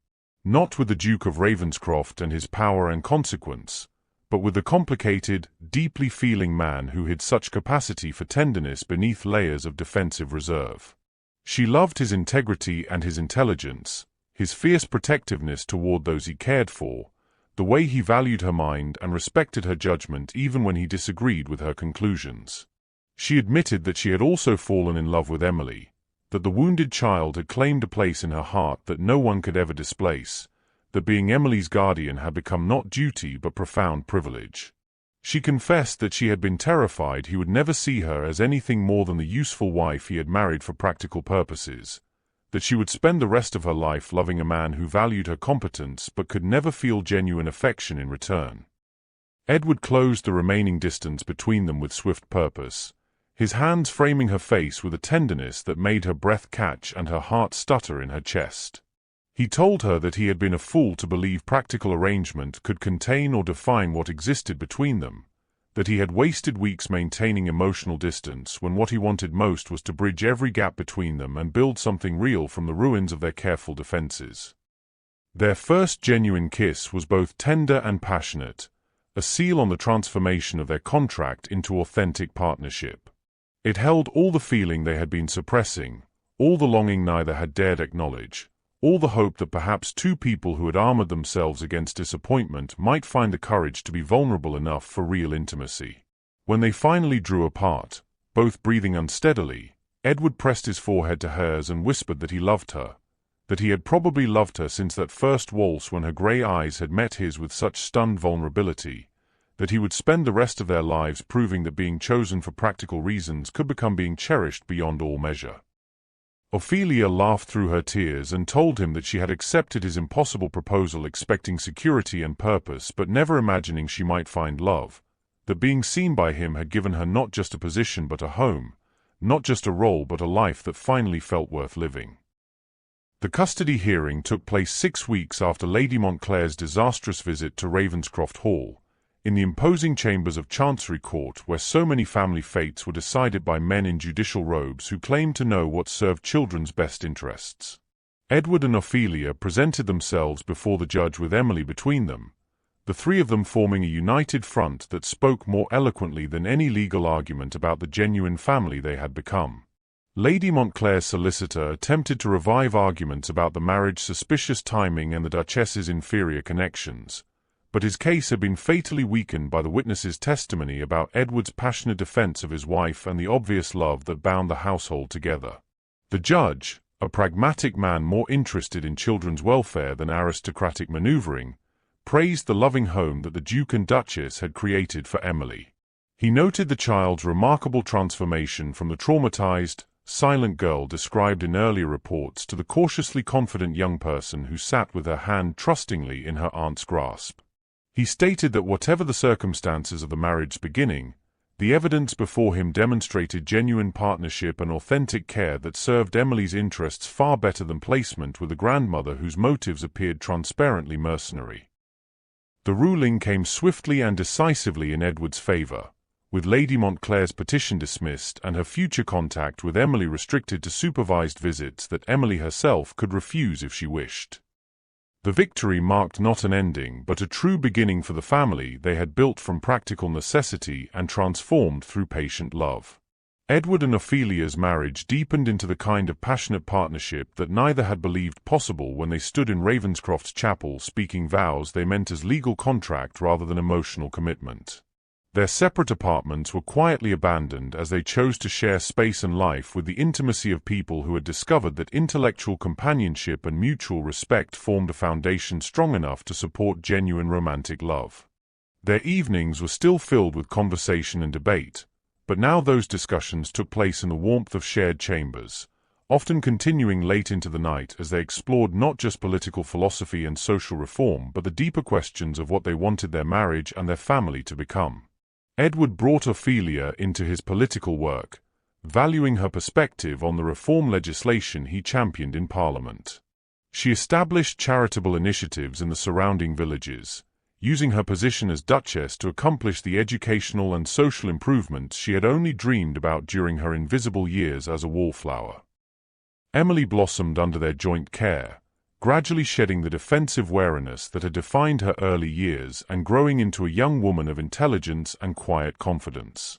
Not with the Duke of Ravenscroft and his power and consequence, but with the complicated, deeply feeling man who hid such capacity for tenderness beneath layers of defensive reserve. She loved his integrity and his intelligence, his fierce protectiveness toward those he cared for, the way he valued her mind and respected her judgment even when he disagreed with her conclusions. She admitted that she had also fallen in love with Emily, that the wounded child had claimed a place in her heart that no one could ever displace, that being Emily's guardian had become not duty but profound privilege. She confessed that she had been terrified he would never see her as anything more than the useful wife he had married for practical purposes, that she would spend the rest of her life loving a man who valued her competence but could never feel genuine affection in return. Edward closed the remaining distance between them with swift purpose, his hands framing her face with a tenderness that made her breath catch and her heart stutter in her chest. He told her that he had been a fool to believe practical arrangement could contain or define what existed between them, that he had wasted weeks maintaining emotional distance when what he wanted most was to bridge every gap between them and build something real from the ruins of their careful defenses. Their first genuine kiss was both tender and passionate, a seal on the transformation of their contract into authentic partnership. It held all the feeling they had been suppressing, all the longing neither had dared acknowledge, all the hope that perhaps two people who had armored themselves against disappointment might find the courage to be vulnerable enough for real intimacy. When they finally drew apart, both breathing unsteadily, Edward pressed his forehead to hers and whispered that he loved her, that he had probably loved her since that first waltz when her grey eyes had met his with such stunned vulnerability, that he would spend the rest of their lives proving that being chosen for practical reasons could become being cherished beyond all measure. Ophelia laughed through her tears and told him that she had accepted his impossible proposal expecting security and purpose but never imagining she might find love, that being seen by him had given her not just a position but a home, not just a role but a life that finally felt worth living. The custody hearing took place 6 weeks after Lady Montclair's disastrous visit to Ravenscroft Hall, in the imposing chambers of Chancery Court where so many family fates were decided by men in judicial robes who claimed to know what served children's best interests. Edward and Ophelia presented themselves before the judge with Emily between them, the three of them forming a united front that spoke more eloquently than any legal argument about the genuine family they had become. Lady Montclair's solicitor attempted to revive arguments about the marriage's suspicious timing and the Duchess's inferior connections, but his case had been fatally weakened by the witness's testimony about Edward's passionate defense of his wife and the obvious love that bound the household together. The judge, a pragmatic man more interested in children's welfare than aristocratic maneuvering, praised the loving home that the Duke and Duchess had created for Emily. He noted the child's remarkable transformation from the traumatized, silent girl described in earlier reports to the cautiously confident young person who sat with her hand trustingly in her aunt's grasp. He stated that whatever the circumstances of the marriage's beginning, the evidence before him demonstrated genuine partnership and authentic care that served Emily's interests far better than placement with a grandmother whose motives appeared transparently mercenary. The ruling came swiftly and decisively in Edward's favor, with Lady Montclair's petition dismissed and her future contact with Emily restricted to supervised visits that Emily herself could refuse if she wished. The victory marked not an ending but a true beginning for the family they had built from practical necessity and transformed through patient love. Edward and Ophelia's marriage deepened into the kind of passionate partnership that neither had believed possible when they stood in Ravenscroft Chapel speaking vows they meant as legal contract rather than emotional commitment. Their separate apartments were quietly abandoned as they chose to share space and life with the intimacy of people who had discovered that intellectual companionship and mutual respect formed a foundation strong enough to support genuine romantic love. Their evenings were still filled with conversation and debate, but now those discussions took place in the warmth of shared chambers, often continuing late into the night as they explored not just political philosophy and social reform but the deeper questions of what they wanted their marriage and their family to become. Edward brought Ophelia into his political work, valuing her perspective on the reform legislation he championed in Parliament. She established charitable initiatives in the surrounding villages, using her position as Duchess to accomplish the educational and social improvements she had only dreamed about during her invisible years as a wallflower. Emily blossomed under their joint care, gradually shedding the defensive wariness that had defined her early years and growing into a young woman of intelligence and quiet confidence.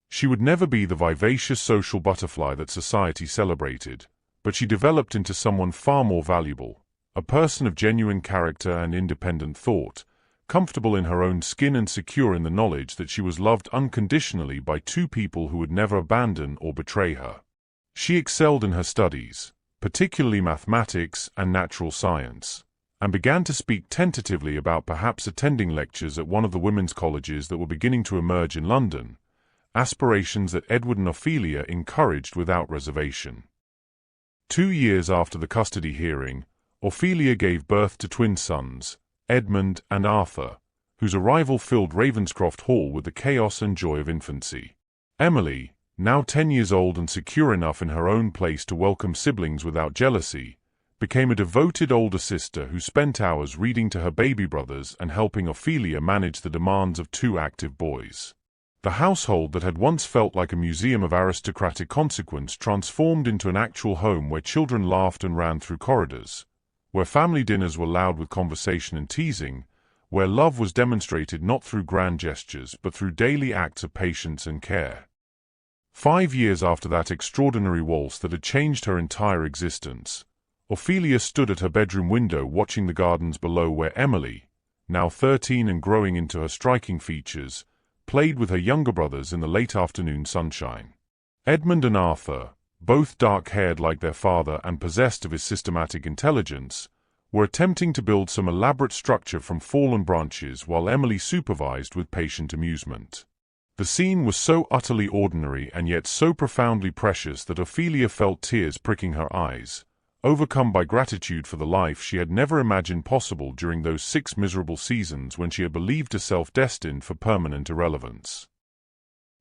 She would never be the vivacious social butterfly that society celebrated, but she developed into someone far more valuable, a person of genuine character and independent thought, comfortable in her own skin and secure in the knowledge that she was loved unconditionally by two people who would never abandon or betray her. She excelled in her studies, particularly mathematics and natural science, and began to speak tentatively about perhaps attending lectures at one of the women's colleges that were beginning to emerge in London, aspirations that Edward and Ophelia encouraged without reservation. 2 years after the custody hearing, Ophelia gave birth to twin sons, Edmund and Arthur, whose arrival filled Ravenscroft Hall with the chaos and joy of infancy. Emily, now 10 years old and secure enough in her own place to welcome siblings without jealousy, became a devoted older sister who spent hours reading to her baby brothers and helping Ophelia manage the demands of 2 active boys. The household that had once felt like a museum of aristocratic consequence transformed into an actual home where children laughed and ran through corridors, where family dinners were loud with conversation and teasing, where love was demonstrated not through grand gestures but through daily acts of patience and care. 5 years after that extraordinary waltz that had changed her entire existence, Ophelia stood at her bedroom window watching the gardens below where Emily, now 13 and growing into her striking features, played with her younger brothers in the late afternoon sunshine. Edmund and Arthur, both dark-haired like their father and possessed of his systematic intelligence, were attempting to build some elaborate structure from fallen branches while Emily supervised with patient amusement. The scene was so utterly ordinary and yet so profoundly precious that Ophelia felt tears pricking her eyes, overcome by gratitude for the life she had never imagined possible during those 6 miserable seasons when she had believed herself destined for permanent irrelevance.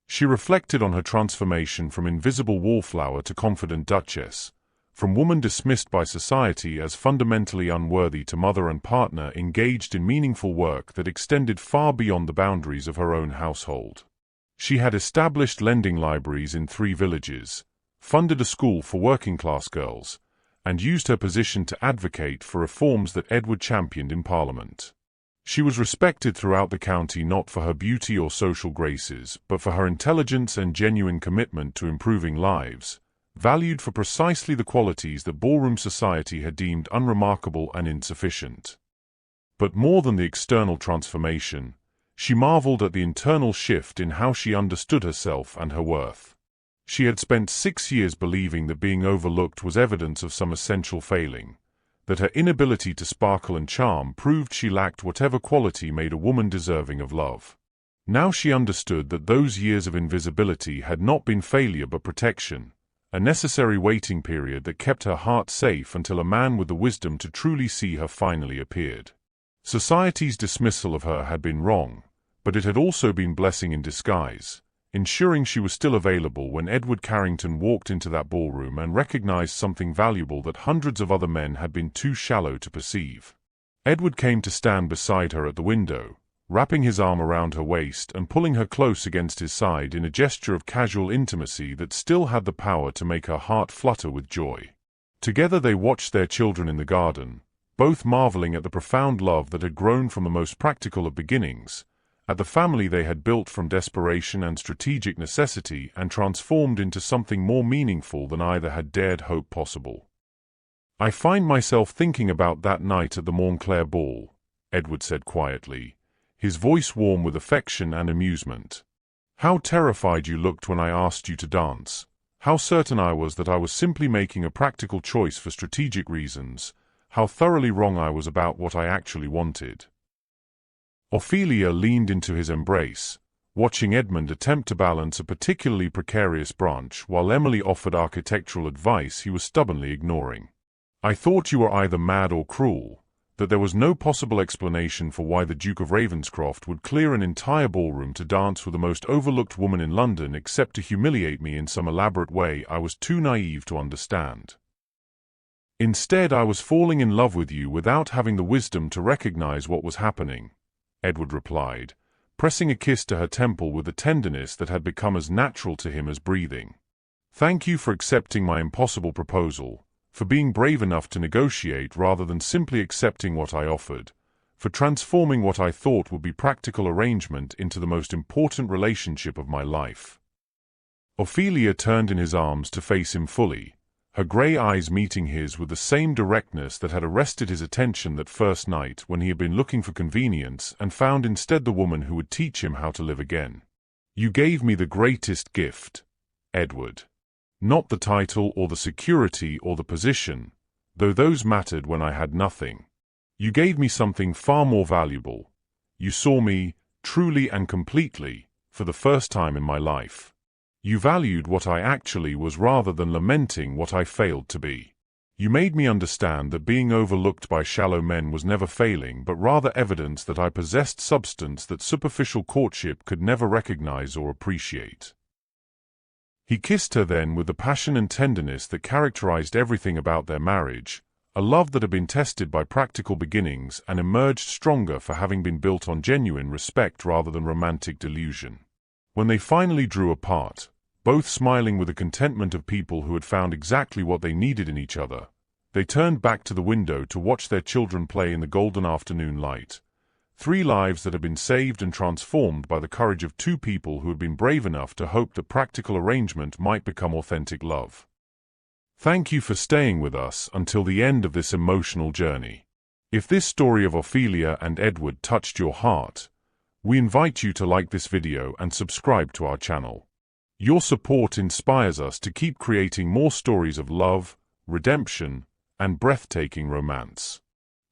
She reflected on her transformation from invisible wallflower to confident duchess, from woman dismissed by society as fundamentally unworthy to mother and partner engaged in meaningful work that extended far beyond the boundaries of her own household. She had established lending libraries in 3 villages, funded a school for working-class girls, and used her position to advocate for reforms that Edward championed in Parliament. She was respected throughout the county not for her beauty or social graces, but for her intelligence and genuine commitment to improving lives, valued for precisely the qualities that ballroom society had deemed unremarkable and insufficient. But more than the external transformation, she marveled at the internal shift in how she understood herself and her worth. She had spent 6 years believing that being overlooked was evidence of some essential failing, that her inability to sparkle and charm proved she lacked whatever quality made a woman deserving of love. Now she understood that those years of invisibility had not been failure but protection, a necessary waiting period that kept her heart safe until a man with the wisdom to truly see her finally appeared. Society's dismissal of her had been wrong, but it had also been blessing in disguise, ensuring she was still available when Edward Carrington walked into that ballroom and recognized something valuable that hundreds of other men had been too shallow to perceive. Edward came to stand beside her at the window, wrapping his arm around her waist and pulling her close against his side in a gesture of casual intimacy that still had the power to make her heart flutter with joy. Together they watched their children in the garden, both marveling at the profound love that had grown from the most practical of beginnings, at the family they had built from desperation and strategic necessity and transformed into something more meaningful than either had dared hope possible. "I find myself thinking about that night at the Montclair ball," Edward said quietly, his voice warm with affection and amusement. "How terrified you looked when I asked you to dance, how certain I was that I was simply making a practical choice for strategic reasons, how thoroughly wrong I was about what I actually wanted." Ophelia leaned into his embrace, watching Edmund attempt to balance a particularly precarious branch while Emily offered architectural advice he was stubbornly ignoring. "I thought you were either mad or cruel, that there was no possible explanation for why the Duke of Ravenscroft would clear an entire ballroom to dance with the most overlooked woman in London except to humiliate me in some elaborate way I was too naive to understand. Instead, I was falling in love with you without having the wisdom to recognize what was happening," Edward replied, pressing a kiss to her temple with a tenderness that had become as natural to him as breathing. "Thank you for accepting my impossible proposal, for being brave enough to negotiate rather than simply accepting what I offered, for transforming what I thought would be practical arrangement into the most important relationship of my life." Ophelia turned in his arms to face him fully, her grey eyes meeting his with the same directness that had arrested his attention that first night when he had been looking for convenience and found instead the woman who would teach him how to live again. "You gave me the greatest gift, Edward. Not the title or the security or the position, though those mattered when I had nothing. You gave me something far more valuable. You saw me, truly and completely, for the first time in my life. You valued what I actually was rather than lamenting what I failed to be. You made me understand that being overlooked by shallow men was never failing but rather evidence that I possessed substance that superficial courtship could never recognize or appreciate." He kissed her then with the passion and tenderness that characterized everything about their marriage, a love that had been tested by practical beginnings and emerged stronger for having been built on genuine respect rather than romantic delusion. When they finally drew apart, both smiling with the contentment of people who had found exactly what they needed in each other, they turned back to the window to watch their children play in the golden afternoon light. 3 lives that had been saved and transformed by the courage of 2 people who had been brave enough to hope that practical arrangement might become authentic love. Thank you for staying with us until the end of this emotional journey. If this story of Ophelia and Edward touched your heart, we invite you to like this video and subscribe to our channel. Your support inspires us to keep creating more stories of love, redemption, and breathtaking romance.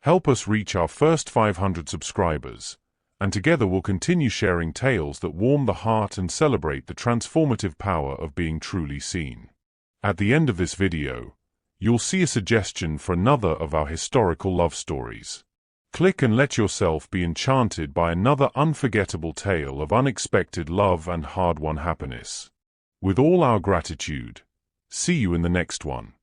Help us reach our first 500 subscribers, and together we'll continue sharing tales that warm the heart and celebrate the transformative power of being truly seen. At the end of this video, you'll see a suggestion for another of our historical love stories. Click and let yourself be enchanted by another unforgettable tale of unexpected love and hard-won happiness. With all our gratitude, see you in the next one.